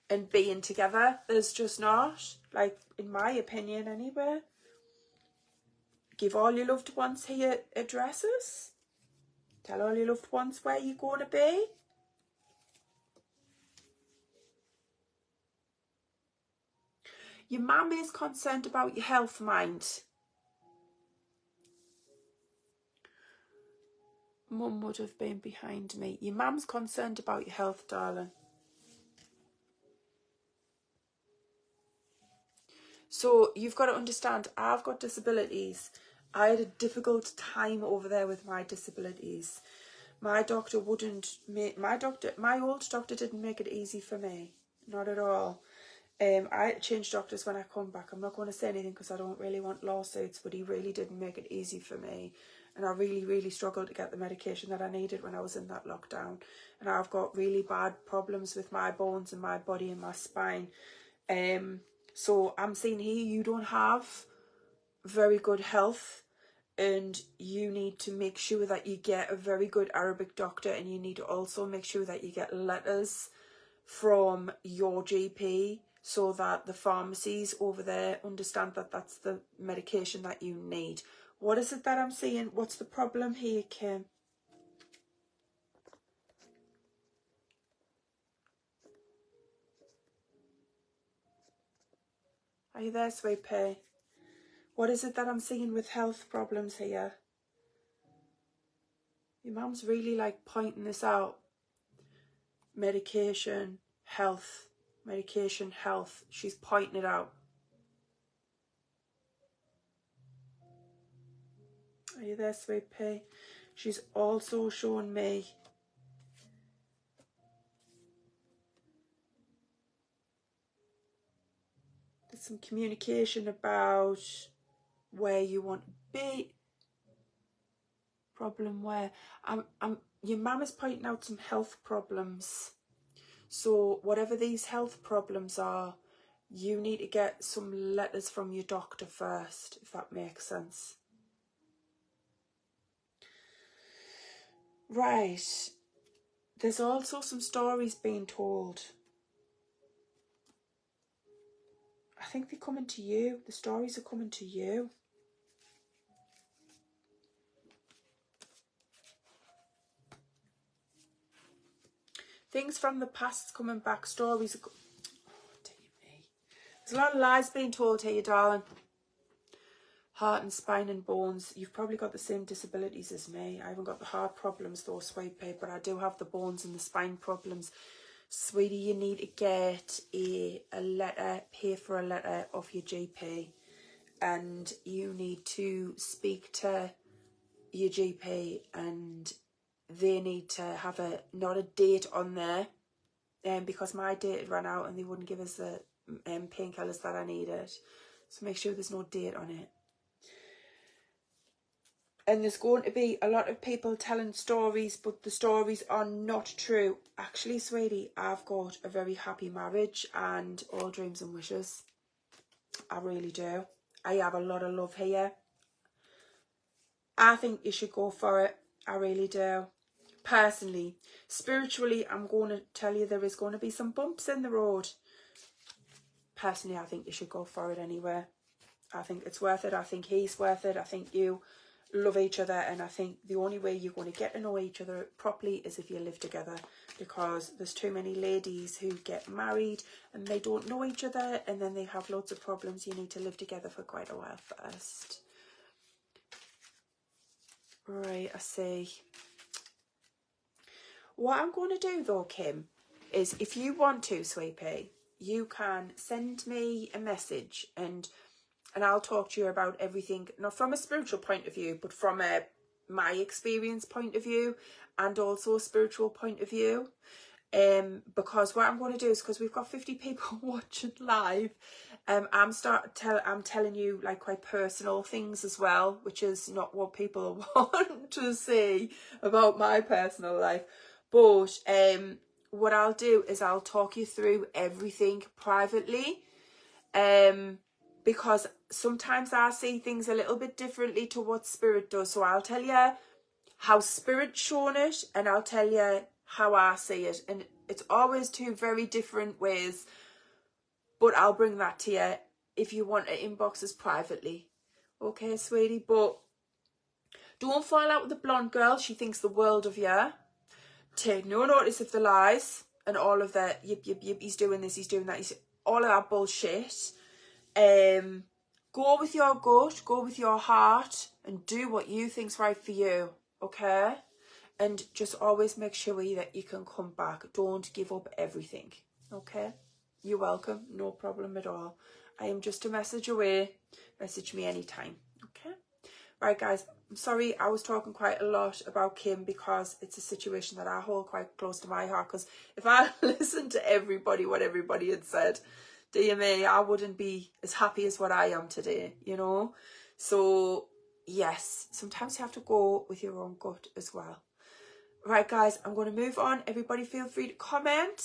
and being together. There's just not, like, in my opinion anyway. Give all your loved ones here addresses. Tell all your loved ones where you're going to be. Your mum is concerned about your health, mind. Mum would have been behind me. Your mum's concerned about your health, darling. So you've got to understand, I've got disabilities. I had a difficult time over there with my disabilities. My doctor wouldn't make, my old doctor didn't make it easy for me. Not at all. I changed doctors when I come back. I'm not going to say anything because I don't really want lawsuits, but he really didn't make it easy for me. And I really, really struggled to get the medication that I needed when I was in that lockdown. And I've got really bad problems with my bones and my body and my spine. So I'm saying here, you don't have very good health, and you need to make sure that you get a very good Arabic doctor, and you need to also make sure that you get letters from your GP so that the pharmacies over there understand that that's the medication that you need. What is it that I'm seeing? What's the problem here, Kim? Are you there, sweet pea? What is it that I'm seeing with health problems here? Your mum's really like pointing this out. Medication, health, medication, health. She's pointing it out. Are you there, sweet pea? She's also showing me there's some communication about where you want to be. Problem where your mum is pointing out some health problems. So whatever these health problems are, you need to get some letters from your doctor first, if that makes sense. Right. There's also some stories being told. I think they're coming to you. The stories are coming to you. Things from the past coming back. Stories are... Oh, dear me. There's a lot of lies being told here, darling. Heart and spine and bones. You've probably got the same disabilities as me. I haven't got the heart problems though, sweet pea, but I do have the bones and the spine problems. Sweetie, you need to get a letter, pay for a letter off your GP, and you need to speak to your GP, and they need to have not a date on there, because my date had run out and they wouldn't give us the painkillers that I needed. So make sure there's no date on it. And there's going to be a lot of people telling stories, but the stories are not true. Actually, sweetie, I've got a very happy marriage and all dreams and wishes. I really do. I have a lot of love here. I think you should go for it. I really do. Personally, spiritually, I'm going to tell you there is going to be some bumps in the road. Personally, I think you should go for it anyway. I think it's worth it. I think he's worth it. I think you love each other, and I think the only way you're going to get to know each other properly is if you live together, because there's too many ladies who get married and they don't know each other, and then they have loads of problems. You need to live together for quite a while first. Right, I see. What I'm going to do though, Kim, is if you want to, sweet pea, you can send me a message, and I'll talk to you about everything, not from a spiritual point of view, but from my experience point of view, and also a spiritual point of view. Because what I'm going to do is, because we've got 50 people watching live, I'm telling you like quite personal things as well, which is not what people want to see about my personal life. But what I'll do is I'll talk you through everything privately, because sometimes I see things a little bit differently to what Spirit does. So I'll tell you how Spirit's shown it, and I'll tell you how I see it. And it's always two very different ways, but I'll bring that to you if you want to inbox us privately. Okay, sweetie? But don't fall out with the blonde girl. She thinks the world of you. Take no notice of the lies and all of the yip, yip, yip, he's doing this, he's doing that, he's all of that bullshit. Go with your gut, go with your heart, and do what you think's right for you, okay? And just always make sure that you can come back. Don't give up everything, okay? You're welcome, no problem at all. I am just a message away. Message me anytime, okay? Right, guys, I'm sorry I was talking quite a lot about Kim, because it's a situation that I hold quite close to my heart. Because if I listened to everybody, what everybody had said, dear me, I wouldn't be as happy as what I am today, you know? So, yes, sometimes you have to go with your own gut as well. Right, guys, I'm going to move on. Everybody feel free to comment.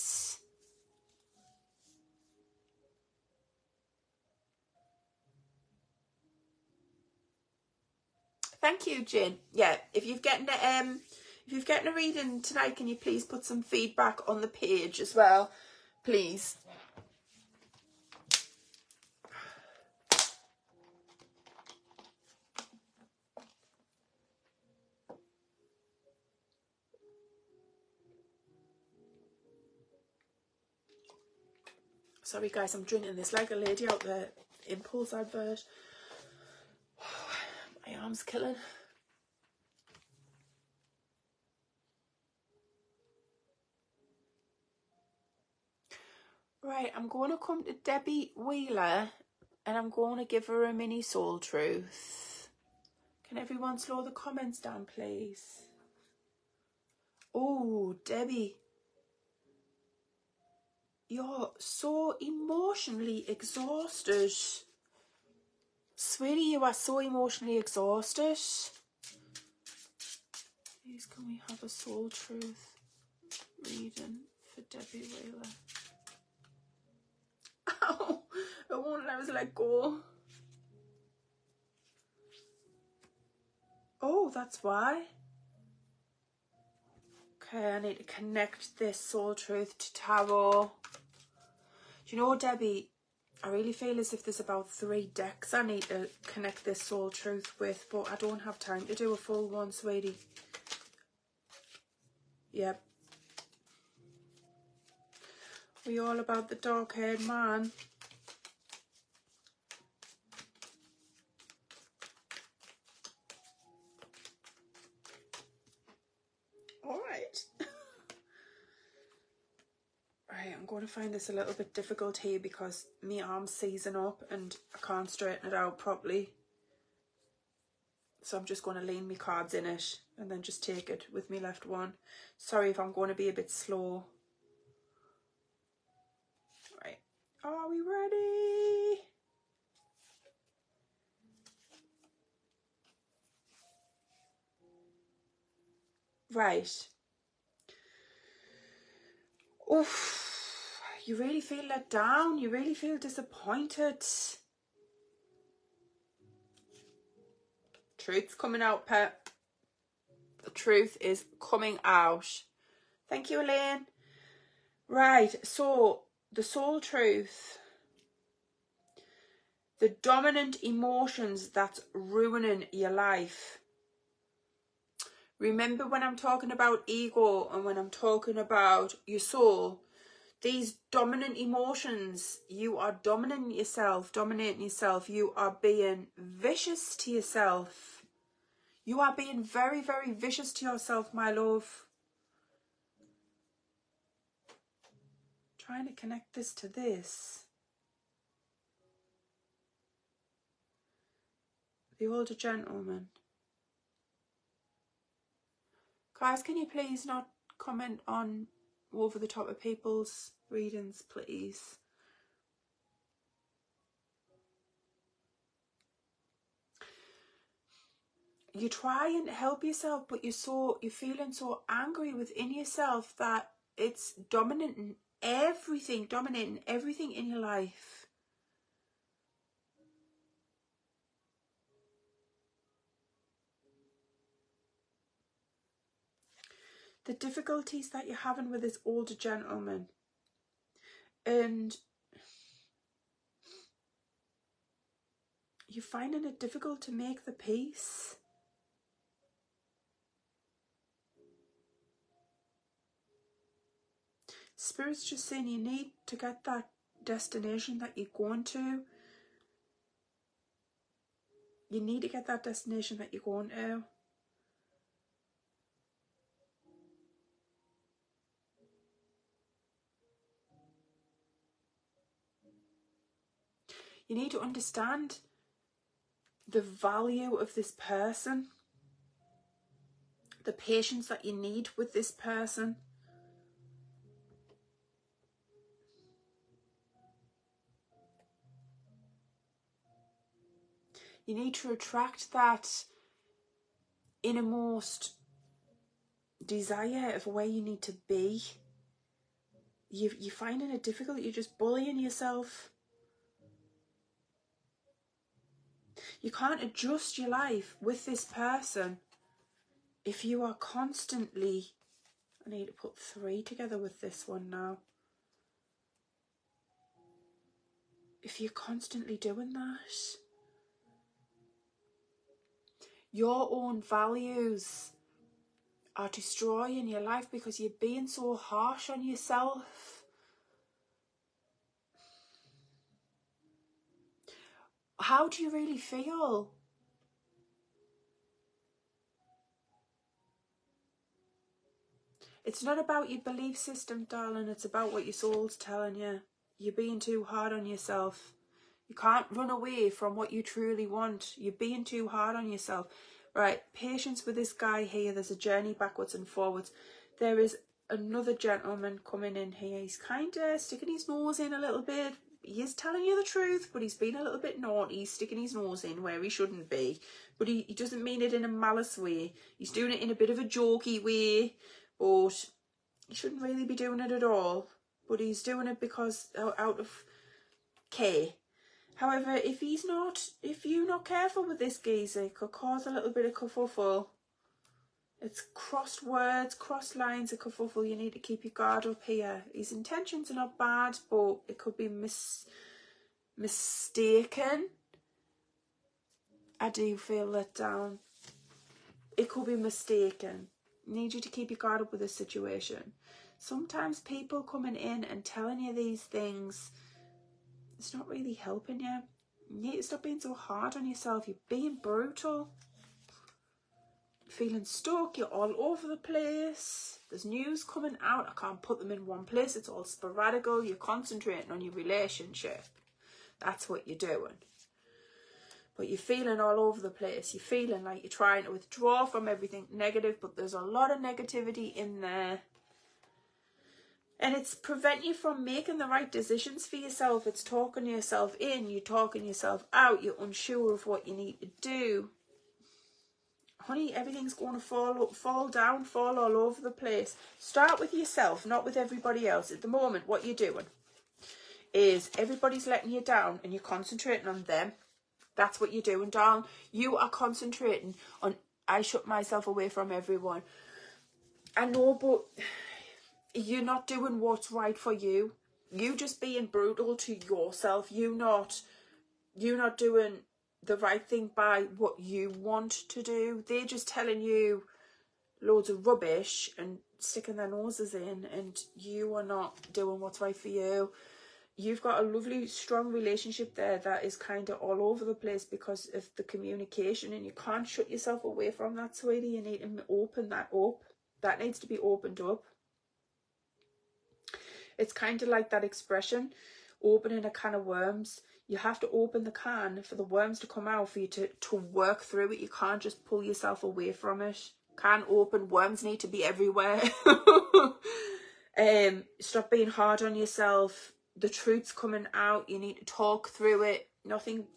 Thank you, Jane. Yeah, if you've getting a reading tonight, can you please put some feedback on the page as well, please? Sorry, guys, I'm drinking this like a lady out there. Impulse advert. My arm's killing. Right, I'm going to come to Debbie Wheeler, and I'm going to give her a mini soul truth. Can everyone slow the comments down, please? Oh, Debbie, you're so emotionally exhausted. Sweetie, you are so emotionally exhausted. Please, can we have a soul truth reading for Debbie Wheeler? Ow, it won't let us let go. Oh, that's why. Okay, I need to connect this soul truth to tarot. Do you know, Debbie, I really feel as if there's about 3 decks I need to connect this soul truth with, but I don't have time to do a full one, sweetie. Yep. We all about the dark-haired man. All right. Right, I'm going to find this a little bit difficult here because my arm's seizing up and I can't straighten it out properly. So I'm just going to lean my cards in it and then just take it with my left one. Sorry if I'm going to be a bit slow. Right, are we ready? Right. Oof, you really feel let down. You really feel disappointed. Truth's coming out, Pet. The truth is coming out. Thank you, Elaine. Right, so the soul truth. The dominant emotions that's ruining your life. Remember when I'm talking about ego and when I'm talking about your soul, these dominant emotions, you are dominating yourself, you are being vicious to yourself. You are being very, very vicious to yourself, my love. Trying to connect this to this. The older gentleman. Guys, can you please not comment on over the top of people's readings, please? You try and help yourself, but you're feeling so angry within yourself that It's dominating everything in your life. The difficulties that you're having with this older gentleman, and you're finding it difficult to make the peace. Spirit's just saying you need to get that destination that you're going to. You need to get that destination that you're going to. You need to understand the value of this person, the patience that you need with this person. You need to attract that innermost desire of where you need to be. You're finding it difficult. You're just bullying yourself. You can't adjust your life with this person if you are constantly... I need to put 3 together with this one now. If you're constantly doing that, your own values are destroying your life because you're being so harsh on yourself. How do you really feel? It's not about your belief system, darling. It's about what your soul's telling you. You're being too hard on yourself. You can't run away from what you truly want. You're being too hard on yourself. Right, patience with this guy here. There's a journey backwards and forwards. There is another gentleman coming in here. He's kind of sticking his nose in a little bit. He is telling you the truth, but he's being a little bit naughty. He's sticking his nose in where he shouldn't be. But he doesn't mean it in a malice way. He's doing it in a bit of a jokey way. But he shouldn't really be doing it at all. But he's doing it because out of care. However, if you're not careful with this geezer, it could cause a little bit of kerfuffle. It's crossed words, crossed lines of kerfuffle. You need to keep your guard up here. His intentions are not bad, but it could be mistaken. I do feel let down. It could be mistaken. I need you to keep your guard up with this situation. Sometimes people coming in and telling you these things, it's not really helping you. You need to stop being so hard on yourself. You're being brutal. Feeling stuck. You're all over the place. There's news coming out. I can't put them in one place. It's all sporadical. You're concentrating on your relationship. That's what you're doing. But you're feeling all over the place. You're feeling like you're trying to withdraw from everything negative, but there's a lot of negativity in there. And it's preventing you from making the right decisions for yourself. It's talking yourself in, you're talking yourself out, you're unsure of what you need to do. Honey, everything's going to fall down, fall all over the place. Start with yourself, not with everybody else. At the moment, what you're doing is everybody's letting you down and you're concentrating on them. That's what you're doing, darling. You are concentrating on, I shut myself away from everyone. I know, but you're not doing what's right for you. You just being brutal to yourself. You're not doing the right thing by what you want to do. They're just telling you loads of rubbish and sticking their noses in, and you are not doing what's right for you. You've got a lovely, strong relationship there that is kind of all over the place because of the communication, and you can't shut yourself away from that, sweetie. You need to open that up. That needs to be opened up. It's kind of like that expression, opening a can of worms. You have to open the can for the worms to come out, for you to work through it. You can't just pull yourself away from it. Can open, worms need to be everywhere. Stop being hard on yourself. The truth's coming out. You need to talk through it. Nothing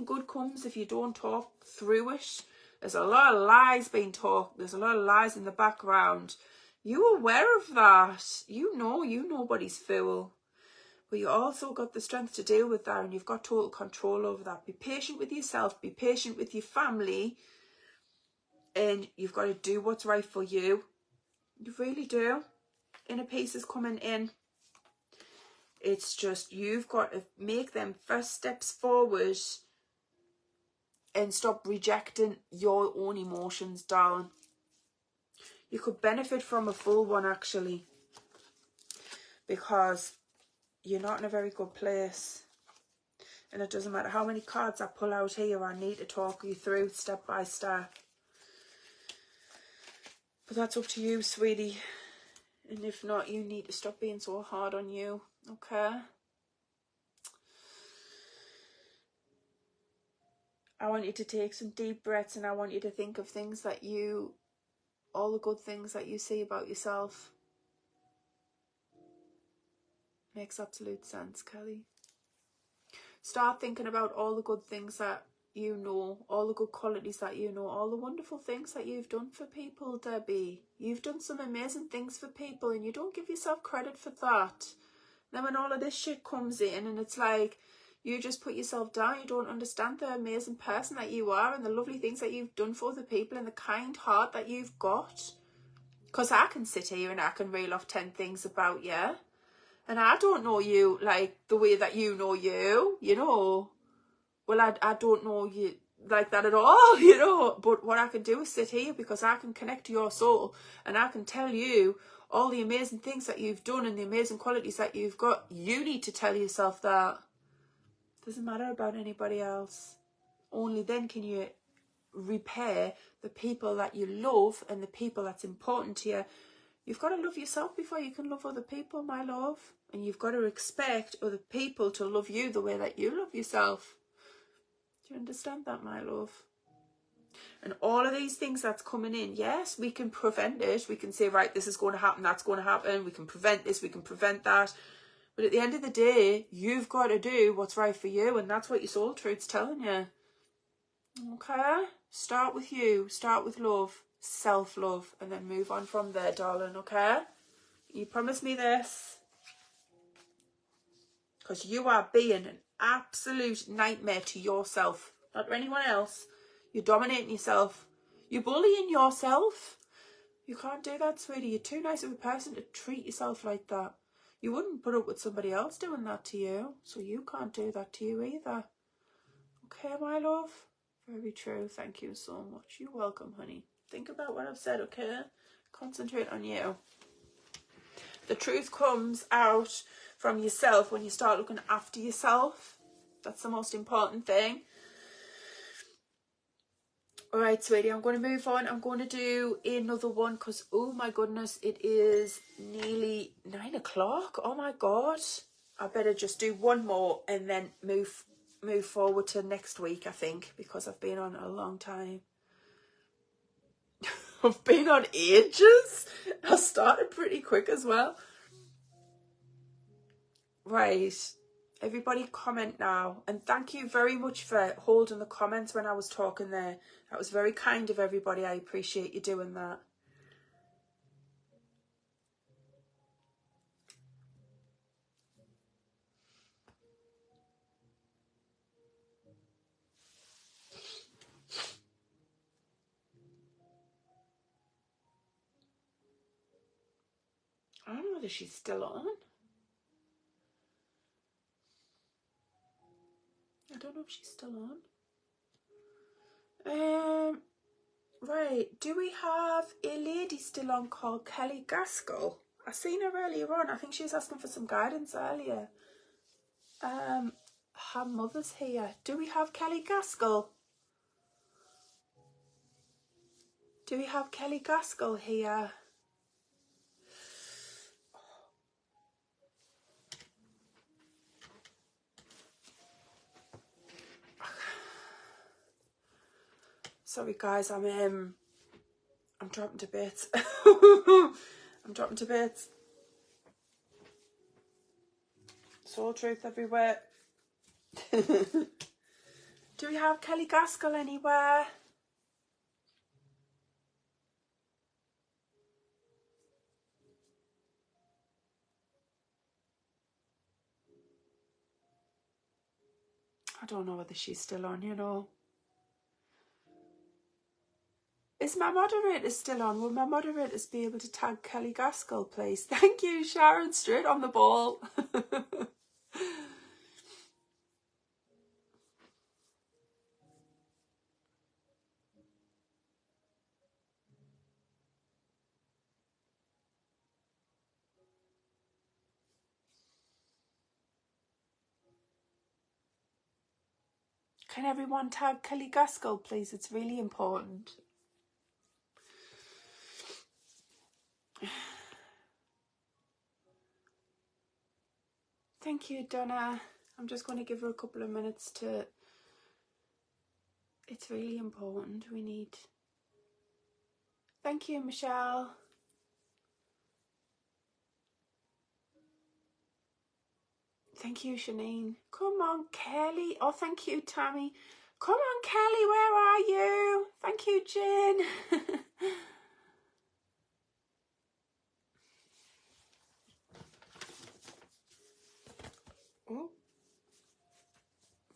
good comes if you don't talk through it. There's a lot of lies being talked. There's a lot of lies in the background. You're aware of that. You know nobody's fool. But you also got the strength to deal with that, and you've got total control over that. Be patient with yourself, be patient with your family, and you've got to do what's right for you. You really do. Inner peace is coming in. It's just you've got to make them first steps forward and stop rejecting your own emotions, darling. You could benefit from a full one, actually, because you're not in a very good place. And it doesn't matter how many cards I pull out here, I need to talk you through step by step. But that's up to you, sweetie. And if not, you need to stop being so hard on you, okay? I want you to take some deep breaths, and I want you to think of things that you, all the good things that you see about yourself. Makes absolute sense, Kelly. Start thinking about all the good things that you know, all the good qualities that you know, all the wonderful things that you've done for people, Debbie. You've done some amazing things for people, and you don't give yourself credit for that. Then when all of this shit comes in and it's like you just put yourself down, you don't understand the amazing person that you are and the lovely things that you've done for other people and the kind heart that you've got. Because I can sit here and I can reel off 10 things about you. And I don't know you like the way that you know you, you know. Well, I don't know you like that at all, you know. But what I can do is sit here because I can connect to your soul and I can tell you all the amazing things that you've done and the amazing qualities that you've got. You need to tell yourself that. Doesn't matter about anybody else. Only then can you repair the people that you love and the people that's important to you. You've got to love yourself before you can love other people, my love. And you've got to expect other people to love you the way that you love yourself. Do you understand that, my love? And all of these things that's coming in, yes, we can prevent it. We can say, right, this is going to happen, that's going to happen. We can prevent this, we can prevent that. But at the end of the day, you've got to do what's right for you. And that's what your soul truth's telling you. Okay? Start with you. Start with love. Self-love. And then move on from there, darling. Okay? You promise me this? Because you are being an absolute nightmare to yourself. Not to anyone else. You're dominating yourself. You're bullying yourself. You can't do that, sweetie. You're too nice of a person to treat yourself like that. You wouldn't put up with somebody else doing that to you. So you can't do that to you either. Okay, my love? Very true. Thank you so much. You're welcome, honey. Think about what I've said, okay? Concentrate on you. The truth comes out from yourself when you start looking after yourself. That's the most important thing. All right, sweetie, I'm going to move on. I'm going to do another one because, oh my goodness, it is nearly 9 o'clock. Oh my God. I better just do one more and then move forward to next week, I think, because I've been on a long time. I've been on ages. I started pretty quick as well. Right. Everybody comment now. And thank you very much for holding the comments when I was talking there. That was very kind of everybody. I appreciate you doing that. I don't know whether she's still on. I don't know if she's still on. Right. Do we have a lady still on called Kelly Gaskell? I seen her earlier on. I think she was asking for some guidance earlier. Her mother's here. Do we have Kelly Gaskell? Do we have Kelly Gaskell here? Sorry guys, I'm dropping to bits. I'm dropping to bits. Soul truth everywhere. Do we have Kelly Gaskell anywhere? don't know whether she's still on, you know. Is my moderator still on? Will my moderators be able to tag Kelly Gaskell, please? Thank you, Sharon. Straight on the ball. Can everyone tag Kelly Gaskell, please? It's really important. Thank you, Donna. I'm just going to give her a couple of minutes to... It's really important. We need... Thank you, Michelle. Thank you, Shanine. Come on, Kelly. Oh, thank you, Tammy. Come on, Kelly, where are you? Thank you, Jen. Oh,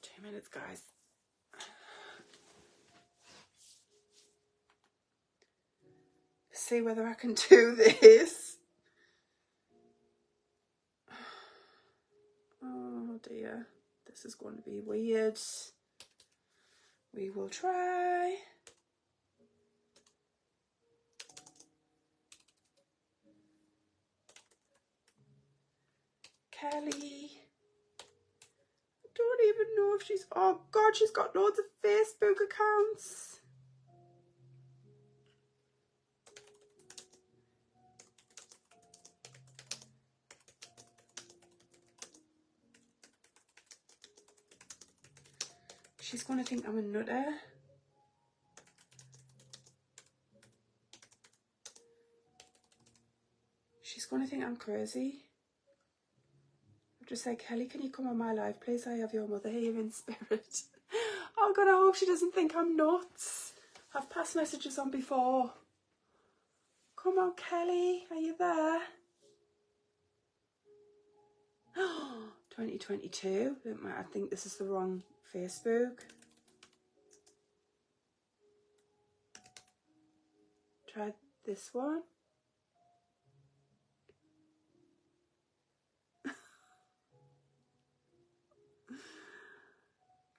2 minutes, guys. See whether I can do this. Oh dear, this is going to be weird. We will try. Kelly. I don't even know if she's... Oh God, she's got loads of Facebook accounts. She's going to think I'm a nutter. She's going to think I'm crazy. I'll just say, Kelly, can you come on my live, please? I have your mother here in spirit. Oh God, I hope she doesn't think I'm nuts. I've passed messages on before. Come on, Kelly, are you there? 2022. I think this is the wrong Facebook. Try this one.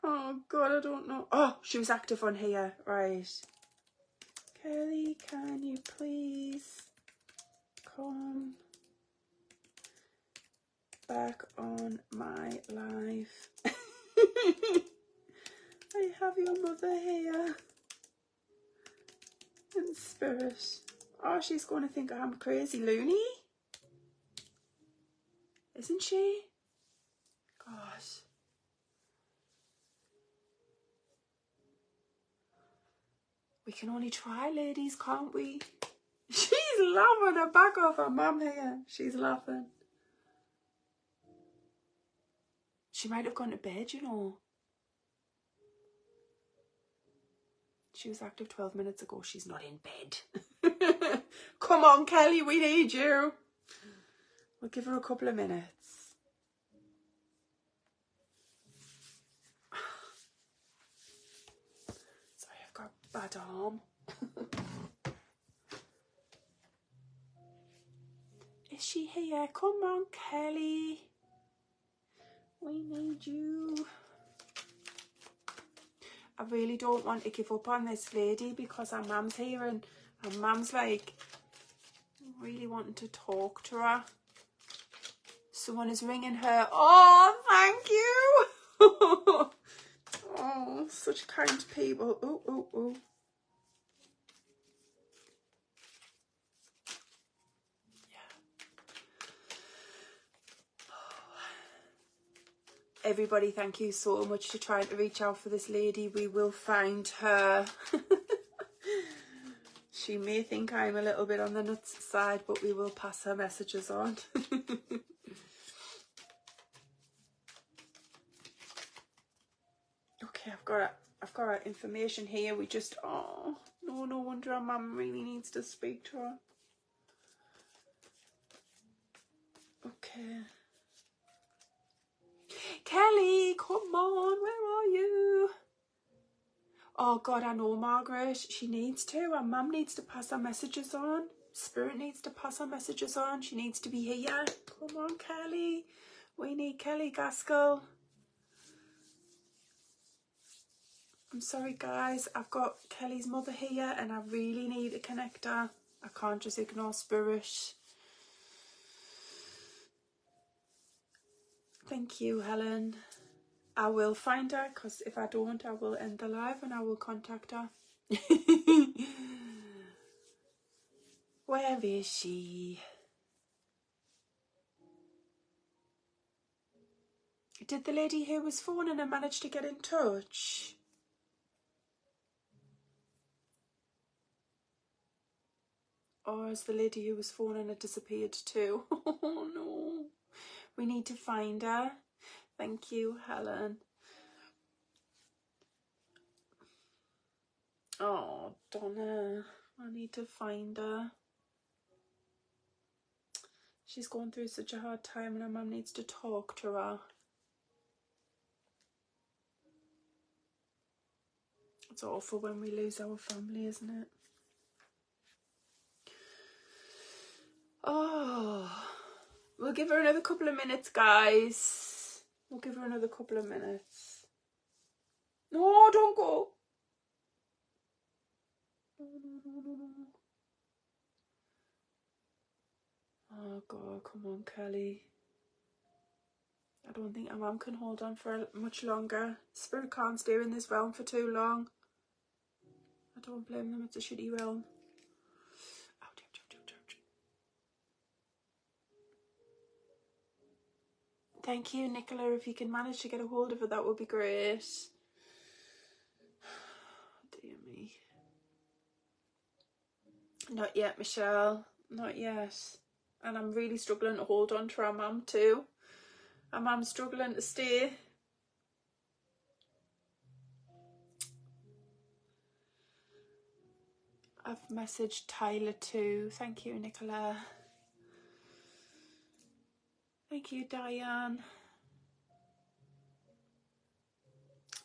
Oh God, I don't know. Oh, she was active on here. Right. Kelly, can you please come back on my live? I have your mother here in spirit. Oh, she's going to think I'm crazy loony, isn't she? God. We can only try, ladies, can't we? She's laughing her back off her mum here. She's laughing. She might have gone to bed, you know. She was active 12 minutes ago. She's not in bed. Come on, Kelly, we need you. We'll give her a couple of minutes. Sorry, I've got a bad arm. Is she here? Come on, Kelly. We need you. I really don't want to give up on this lady because her mum's here and her mum's like really wanting to talk to her. Someone is ringing her. Oh, thank you. Oh, such kind people. Oh, oh, oh. Everybody, thank you so much for trying to reach out for this lady. We will find her. She may think I'm a little bit on the nuts side, but we will pass her messages on. Okay, I've got her information here. We just, oh, no wonder our mum really needs to speak to her. Okay. Kelly, come on, where are you? Oh God, I know Margaret. She needs to. Our mum needs to pass our messages on. Spirit needs to pass our messages on. She needs to be here. Come on, Kelly. We need Kelly Gaskell. I'm sorry, guys. I've got Kelly's mother here and I really need to connect her. I can't just ignore Spirit. Thank you, Helen. I will find her, because if I don't, I will end the live and I will contact her. Where is she? Did the lady who was phoning and manage to get in touch? Or has the lady who was phoning had disappeared too? Oh no. We need to find her. Thank you, Helen. Oh, Donna. I need to find her. She's going through such a hard time and her mum needs to talk to her. It's awful when we lose our family, isn't it? Oh, we'll give her another couple of minutes, guys. We'll give her another couple of minutes. No, don't go. No. Oh, God, come on, Kelly. I don't think our mum can hold on for much longer. Spirit can't stay in this realm for too long. I don't blame them, it's a shitty realm. Ouch, ouch, ouch, ouch, ouch. Thank you, Nicola. If you can manage to get a hold of her, that would be great. Dear me. Not yet, Michelle. Not yet. And I'm really struggling to hold on to our mum too. Our mum's struggling to stay. I've messaged Tyler too. Thank you, Nicola. Thank you, Diane.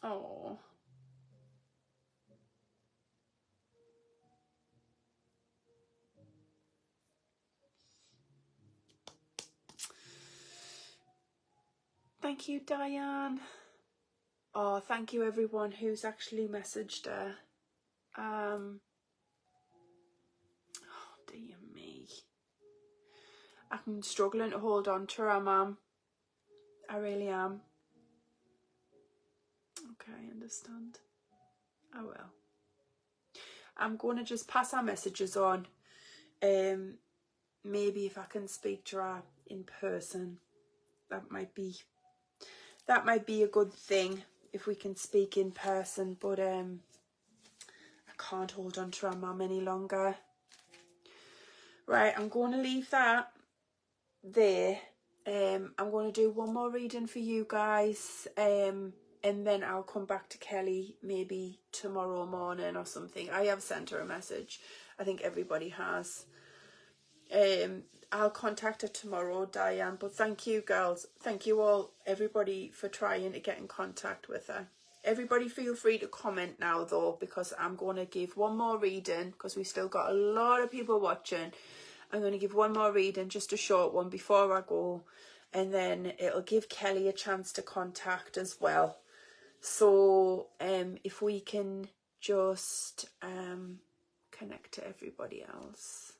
Oh. Thank you, Diane. Oh, thank you everyone who's actually messaged her. Oh, dear me. I'm struggling to hold on to her, Mum. I really am. Okay, I understand. I will. I'm going to just pass our messages on. Maybe if I can speak to her in person, that might be a good thing if we can speak in person. But I can't hold on to her mum any longer. Right, I'm going to leave that there. I'm going to do one more reading for you guys, and then I'll come back to Kelly maybe tomorrow morning or something. I have sent her a message. I think everybody has. I'll contact her tomorrow, Diane, but thank you, girls. Thank you all, everybody, for trying to get in contact with her. Everybody feel free to comment now, though, because I'm going to give one more reading, because we've still got a lot of people watching. I'm going to give one more reading, just a short one, before I go, and then it'll give Kelly a chance to contact as well. So if we can just connect to everybody else.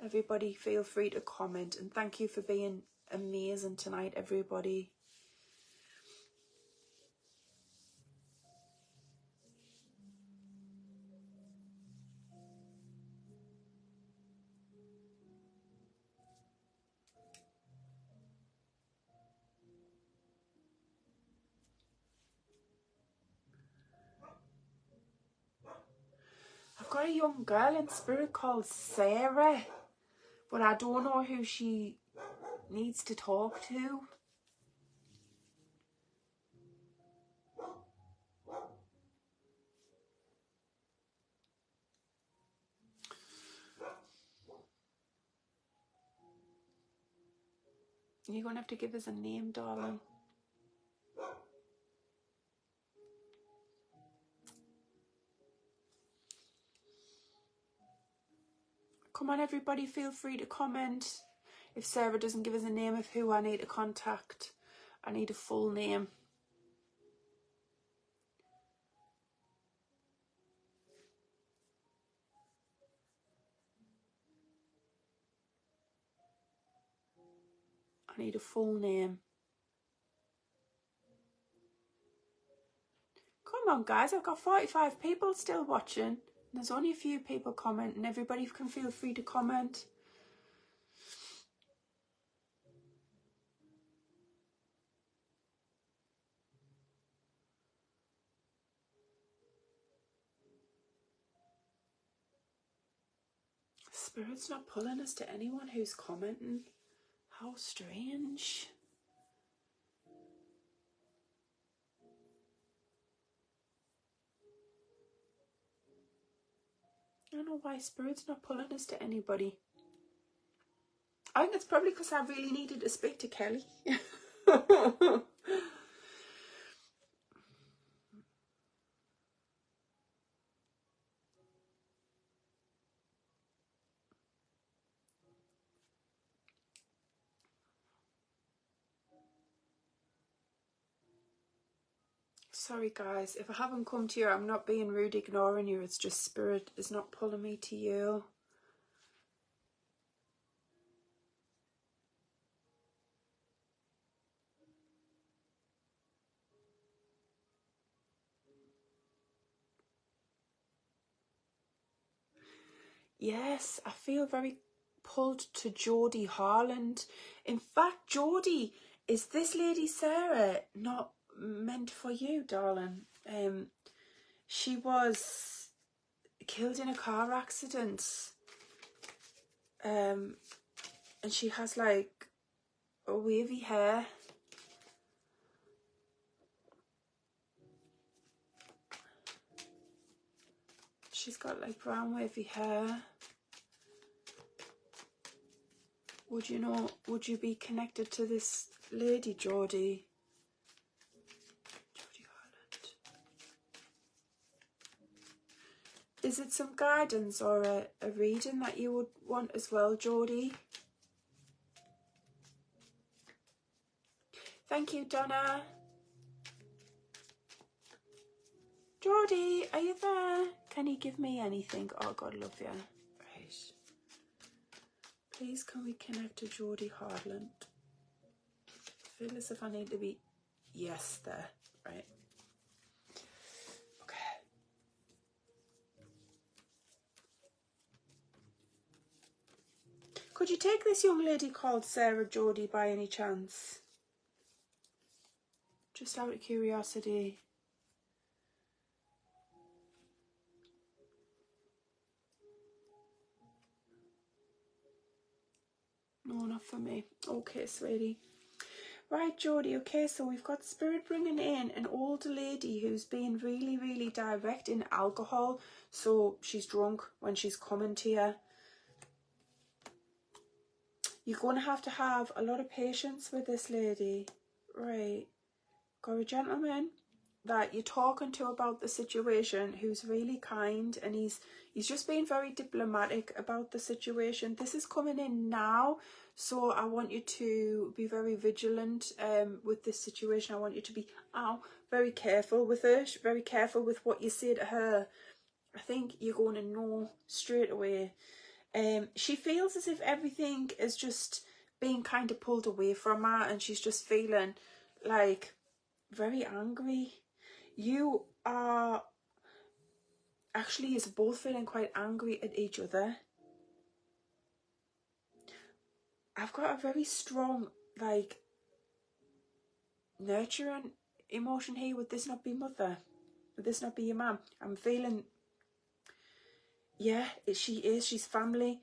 Everybody feel free to comment, and thank you for being amazing tonight, everybody. I've got a young girl in spirit called Sarah, but I don't know who she needs to talk to. You're going to have to give us a name, darling. Come on, everybody, feel free to comment. If Sarah doesn't give us a name of who I need to contact, I need a full name. I need a full name. Come on, guys, I've got 45 people still watching. And there's only a few people commenting. Everybody can feel free to comment. Spirit's not pulling us to anyone who's commenting. How strange. I don't know why Spirit's not pulling us to anybody. I think it's probably because I really needed to speak to Kelly. Sorry guys, if I haven't come to you, I'm not being rude, ignoring you. It's just Spirit is not pulling me to you. Yes, I feel very pulled to Jodie Harland. In fact, Jodie, is this lady Sarah not meant for you, darling? She was killed in a car accident. And she has like a wavy hair. She's got like brown wavy hair. Would you know, would you be connected to this lady, Jodie? Jodie Harland. Is it some guidance or a reading that you would want as well, Jodie? Thank you, Donna. Jodie, are you there? Can you give me anything? Oh, God love you. Right. Please, can we connect to Jodie Harland? I feel as if I need to be... Yes, there. Right. Okay. Could you take this young lady called Sarah Jodie by any chance? Just out of curiosity. No, not for me. Okay, sweetie. Right, Jodie, okay, so we've got Spirit bringing in an older lady who's been really, really direct in alcohol. So she's drunk when she's coming to you. You're going to have a lot of patience with this lady. Right. Got a gentleman that you're talking to about the situation who's really kind, and he's just being very diplomatic about the situation. This is coming in now, so I want you to be very vigilant with this situation. I want you to be very careful with it, very careful with what you say to her. I think you're going to know straight away. She feels as if everything is just being kind of pulled away from her, and she's just feeling like very angry. You are actually both feeling quite angry at each other. I've got a very strong, like, nurturing emotion here. Would this not be mother? Would this not be your mum? I'm feeling, yeah, she's family.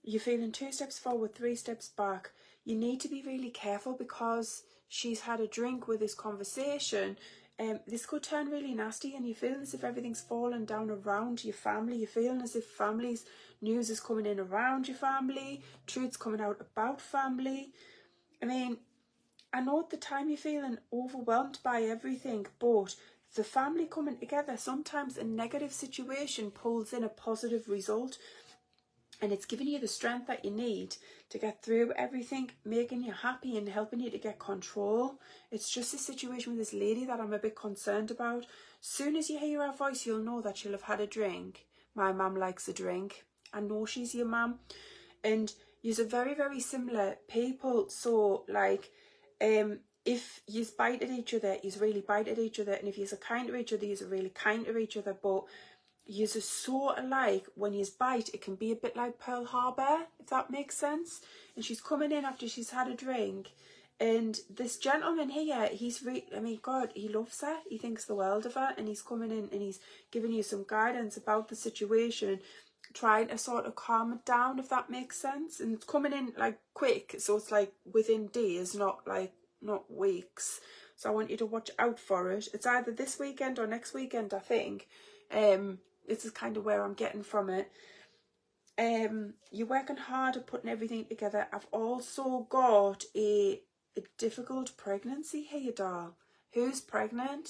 You're feeling 2 steps forward, 3 steps back. You need to be really careful because she's had a drink with this conversation. This could turn really nasty, and you feel as if everything's falling down around your family. You're feeling as if family's news is coming in around your family, truth's coming out about family. I mean, I know at the time you're feeling overwhelmed by everything, but the family coming together, sometimes a negative situation pulls in a positive result. And it's giving you the strength that you need to get through everything, making you happy and helping you to get control. It's just a situation with this lady that I'm a bit concerned about. Soon as you hear her voice, you'll know that she'll have had a drink. My mum likes a drink. I know she's your mum. And you're very, very similar people. So, like, if you bite at each other, you really bite at each other. And if you're kind to each other, you're really kind to each other. But you're so alike. When you bite, it can be a bit like Pearl Harbor, if that makes sense. And she's coming in after she's had a drink. And this gentleman here, I mean, God, he loves her. He thinks the world of her. And he's coming in and he's giving you some guidance about the situation, trying to sort of calm it down, if that makes sense. And it's coming in like quick. So it's like within days, not weeks. So I want you to watch out for it. It's either this weekend or next weekend, I think. This is kind of where I'm getting from it. You're working hard at putting everything together. I've also got a difficult pregnancy here, doll. Who's pregnant?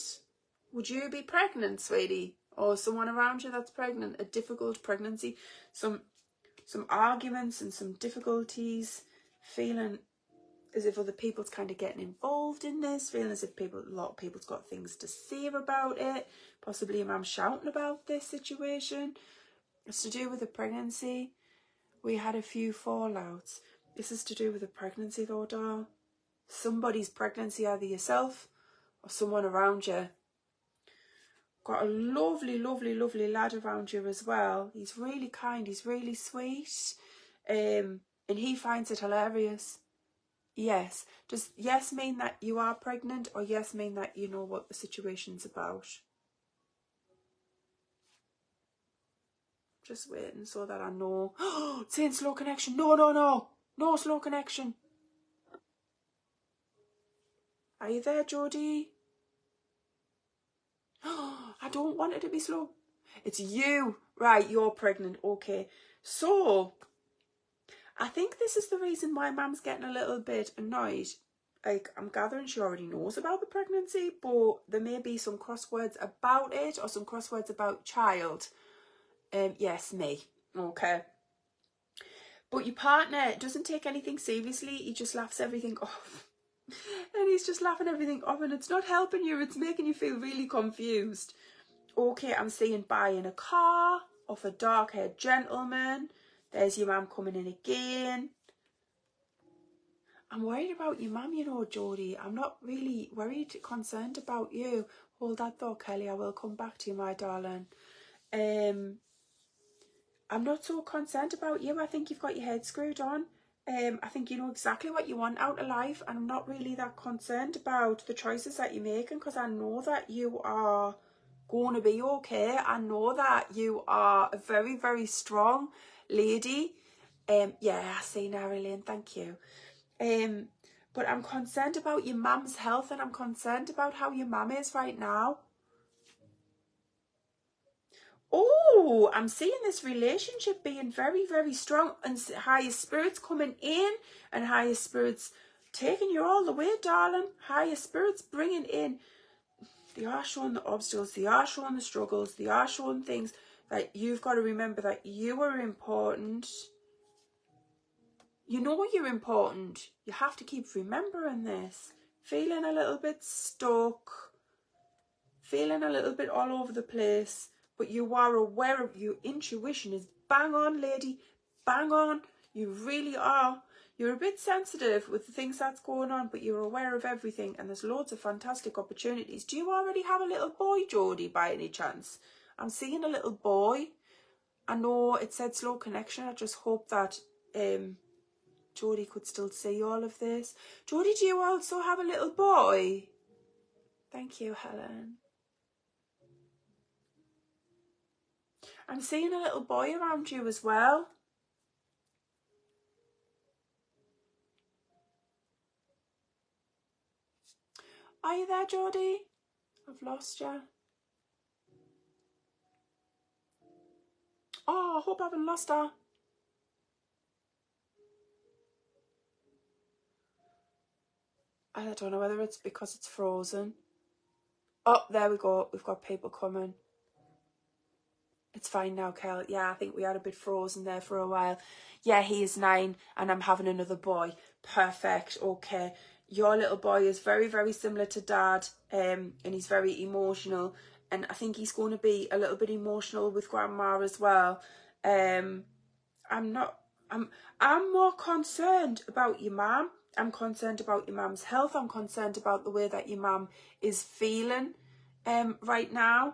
Would you be pregnant, sweetie? Or someone around you that's pregnant? A difficult pregnancy. Some arguments and some difficulties. Feeling as if other people's kind of getting involved in this, feeling as if a lot of people's got things to say about it, possibly your mum shouting about this situation. It's to do with the pregnancy. We had a few fallouts. This is to do with the pregnancy though, doll. Somebody's pregnancy, either yourself or someone around you. Got a lovely, lovely, lovely lad around you as well. He's really kind, he's really sweet. And he finds it hilarious. Yes. Does yes mean that you are pregnant, or yes mean that you know what the situation's about? Just waiting so that I know. It's saying slow connection. No, no, no. No slow connection. Are you there, Jodie? I don't want it to be slow. It's you. Right, you're pregnant. Okay. So, I think this is the reason why Mum's getting a little bit annoyed. Like, I'm gathering she already knows about the pregnancy, but there may be some crosswords about it, or some crosswords about child. Yes, me. Okay. But your partner doesn't take anything seriously. He just laughs everything off. And he's just laughing everything off, and it's not helping you. It's making you feel really confused. Okay, I'm seeing buying a car off a dark-haired gentleman. There's your mum coming in again. I'm worried about your mum, you know, Jodie. I'm not really concerned about you. Hold that thought, Kelly. I will come back to you, my darling. I'm not so concerned about you. I think you've got your head screwed on. I think you know exactly what you want out of life, and I'm not really that concerned about the choices that you're making, because I know that you are going to be okay. I know that you are a very, very strong lady. Yeah, I see now, Elaine, thank you. But I'm concerned about your mum's health, and I'm concerned about how your mum is right now. Oh, I'm seeing this relationship being very, very strong, and higher spirits coming in, and higher spirits taking you all the way, darling. Higher spirits bringing in. They are showing the obstacles, they are showing the struggles, they are showing things that you've got to remember that you are important. You know you're important. You have to keep remembering this. Feeling a little bit stuck, feeling a little bit all over the place, but you are aware of your intuition is bang on, lady, bang on. You really are. You're a bit sensitive with the things that's going on, but you're aware of everything, and there's loads of fantastic opportunities. Do you already have a little boy, Jodie, by any chance? I'm seeing a little boy. I know it said slow connection. I just hope that Jodie could still see all of this. Jodie, do you also have a little boy? Thank you, Helen. I'm seeing a little boy around you as well. Are you there, Jodie? I've lost you. Oh, I hope I haven't lost her. I don't know whether it's because it's frozen. Oh, there we go. We've got people coming. It's fine now, Kel. Yeah, I think we had a bit frozen there for a while. Yeah, he is 9 and I'm having another boy. Perfect. Okay. Your little boy is very, very similar to Dad, and he's very emotional. And I think he's going to be a little bit emotional with Grandma as well. I'm not. I'm more concerned about your mum. I'm concerned about your mum's health. I'm concerned about the way that your mum is feeling, right now.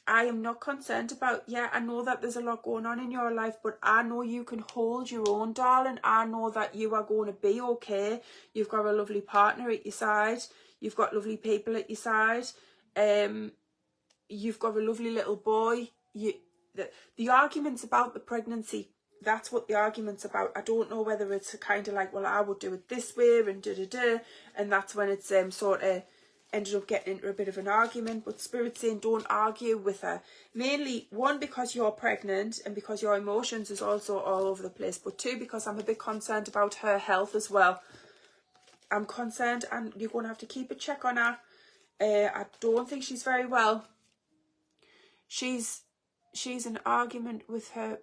I am not concerned about, yeah, I know that there's a lot going on in your life, but I know you can hold your own, darling. I know that you are going to be okay. You've got a lovely partner at your side. You've got lovely people at your side. You've got a lovely little boy. The arguments about the pregnancy, that's what the argument's about. I don't know whether it's a kind of like, well, I would do it this way and da-da-da, and that's when it's sort of ended up getting into a bit of an argument. But Spirit's saying don't argue with her. Mainly, 1, because you're pregnant and because your emotions is also all over the place, but 2, because I'm a bit concerned about her health as well. I'm concerned, and you're going to have to keep a check on her. I don't think she's very well. She's in an argument with her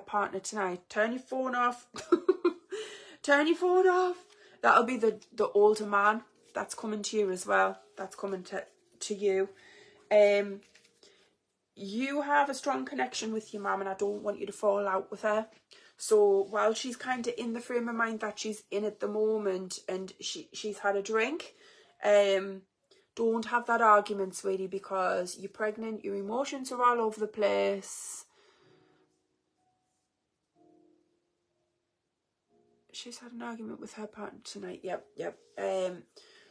partner tonight. Turn your phone off. Turn your phone off. That'll be the older man that's coming to you as well. That's coming to you. You have a strong connection with your mum, and I don't want you to fall out with her. So while she's kind of in the frame of mind that she's in at the moment, and she's had a drink, don't have that argument, sweetie, because you're pregnant, your emotions are all over the place. She's had an argument with her partner tonight. Yep.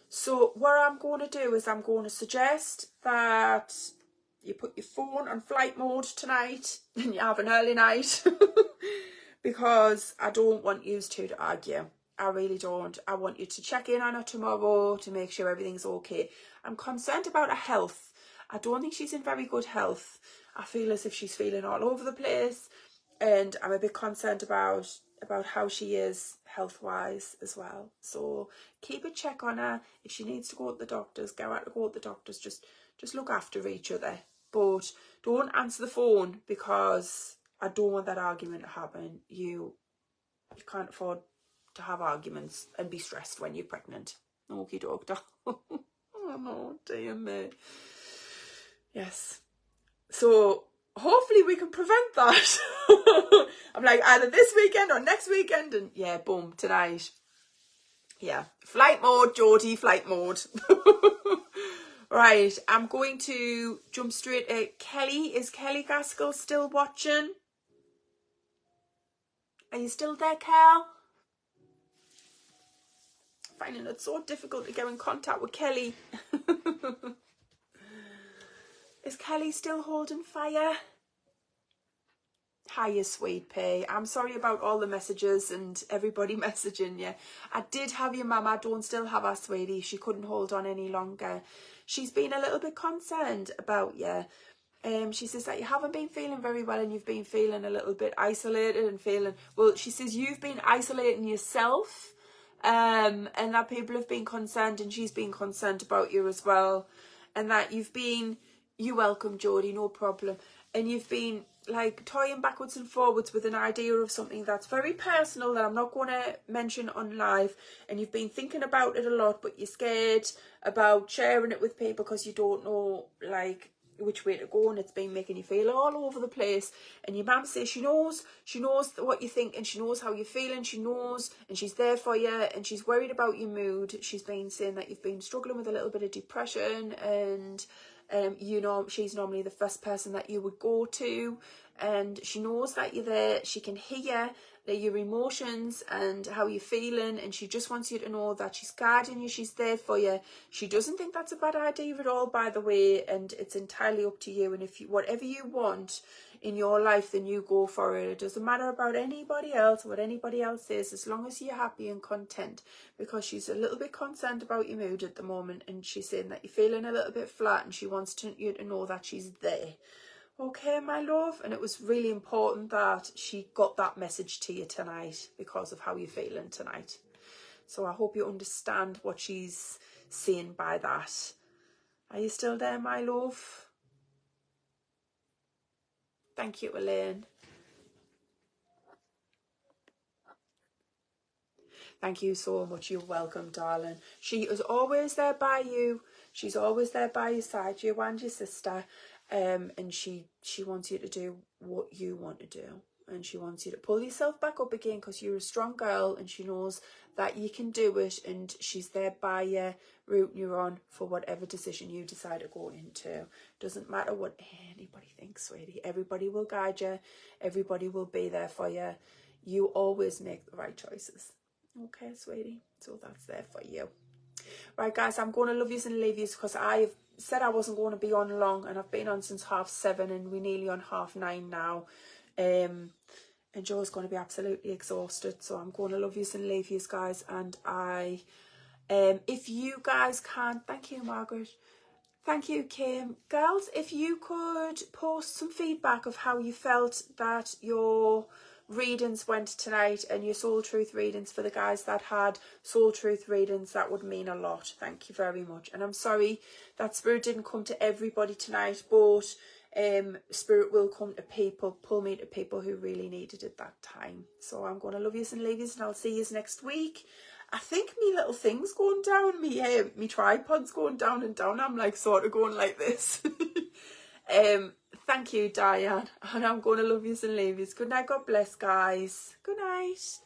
So what I'm going to do is I'm going to suggest that you put your phone on flight mode tonight and you have an early night because I don't want you two to argue. I really don't. I want you to check in on her tomorrow to make sure everything's okay. I'm concerned about her health. I don't think she's in very good health. I feel as if she's feeling all over the place, and I'm a bit concerned about how she is health-wise as well. So keep a check on her. If she needs to go to the doctors, go out to go to the doctors. Just look after each other. But don't answer the phone, because I don't want that argument to happen. You can't afford to have arguments and be stressed when you're pregnant. Okie doke, oh no, dear me. Yes. So hopefully we can prevent that. I'm like, either this weekend or next weekend, and yeah, boom, tonight. Yeah, flight mode, Geordie, flight mode. Right, I'm going to jump straight at Kelly. Is Kelly Gaskell still watching? Are you still there, Kel? Finding it so difficult to get in contact with Kelly. Is Kelly still holding fire? Hiya, sweet pea. I'm sorry about all the messages and everybody messaging you. I did have your mum. I don't still have her, sweetie. She couldn't hold on any longer. She's been a little bit concerned about you. She says that you haven't been feeling very well and you've been feeling a little bit isolated and feeling, well, she says you've been isolating yourself, and that people have been concerned, and she's been concerned about you as well, and that you're welcome, Jodie, no problem, and you've been like toying backwards and forwards with an idea of something that's very personal that I'm not going to mention on live, and you've been thinking about it a lot, but you're scared about sharing it with people because you don't know like which way to go, and it's been making you feel all over the place. And your mum says she knows what you think, and she knows how you're feeling, she knows, and she's there for you, and she's worried about your mood. She's been saying that you've been struggling with a little bit of depression, and you know, she's normally the first person that you would go to, and she knows that you're there. She can hear your emotions and how you're feeling, and she just wants you to know that she's guarding you, she's there for you. She doesn't think that's a bad idea at all, by the way, and it's entirely up to you. And if you, whatever you want in your life, then you go for it. It doesn't matter about anybody else, what anybody else says, as long as you're happy and content, because she's a little bit concerned about your mood at the moment, and she's saying that you're feeling a little bit flat, and she wants you to know that she's there. Okay, my love, and it was really important that she got that message to you tonight because of how you're feeling tonight. So I hope you understand what she's saying by that. Are you still there, my love? Thank you, Elaine. Thank you so much. You're welcome, darling. She is always there by you. She's always there by your side, you and your sister. And she wants you to do what you want to do. And she wants you to pull yourself back up again because you're a strong girl and she knows that you can do it. And she's there by you, rooting you on for whatever decision you decide to go into. Doesn't matter what anybody thinks, sweetie. Everybody will guide you. Everybody will be there for you. You always make the right choices. Okay, sweetie, so that's there for you. Right, guys, I'm going to love yous and leave yous because I've said I wasn't going to be on long and I've been on since 7:30 and we're nearly on 9:30 now. And Joe's going to be absolutely exhausted, so I'm going to love yous and leave yous, guys. And if you guys can, thank you, Margaret. Thank you, Kim. Girls, if you could post some feedback of how you felt that your readings went tonight and your soul truth readings for the guys that had soul truth readings, that would mean a lot. Thank you very much. And I'm sorry that Spirit didn't come to everybody tonight, but Spirit will come to people, pull me to people who really needed it that time. So I'm going to love yous and leave yous, and I'll see yous next week. I think me little thing's going down, me tripod's going down and down. I'm like sort of going like this. Thank you, Diane. And I'm going to love yous and leave yous. Good night. God bless, guys. Good night.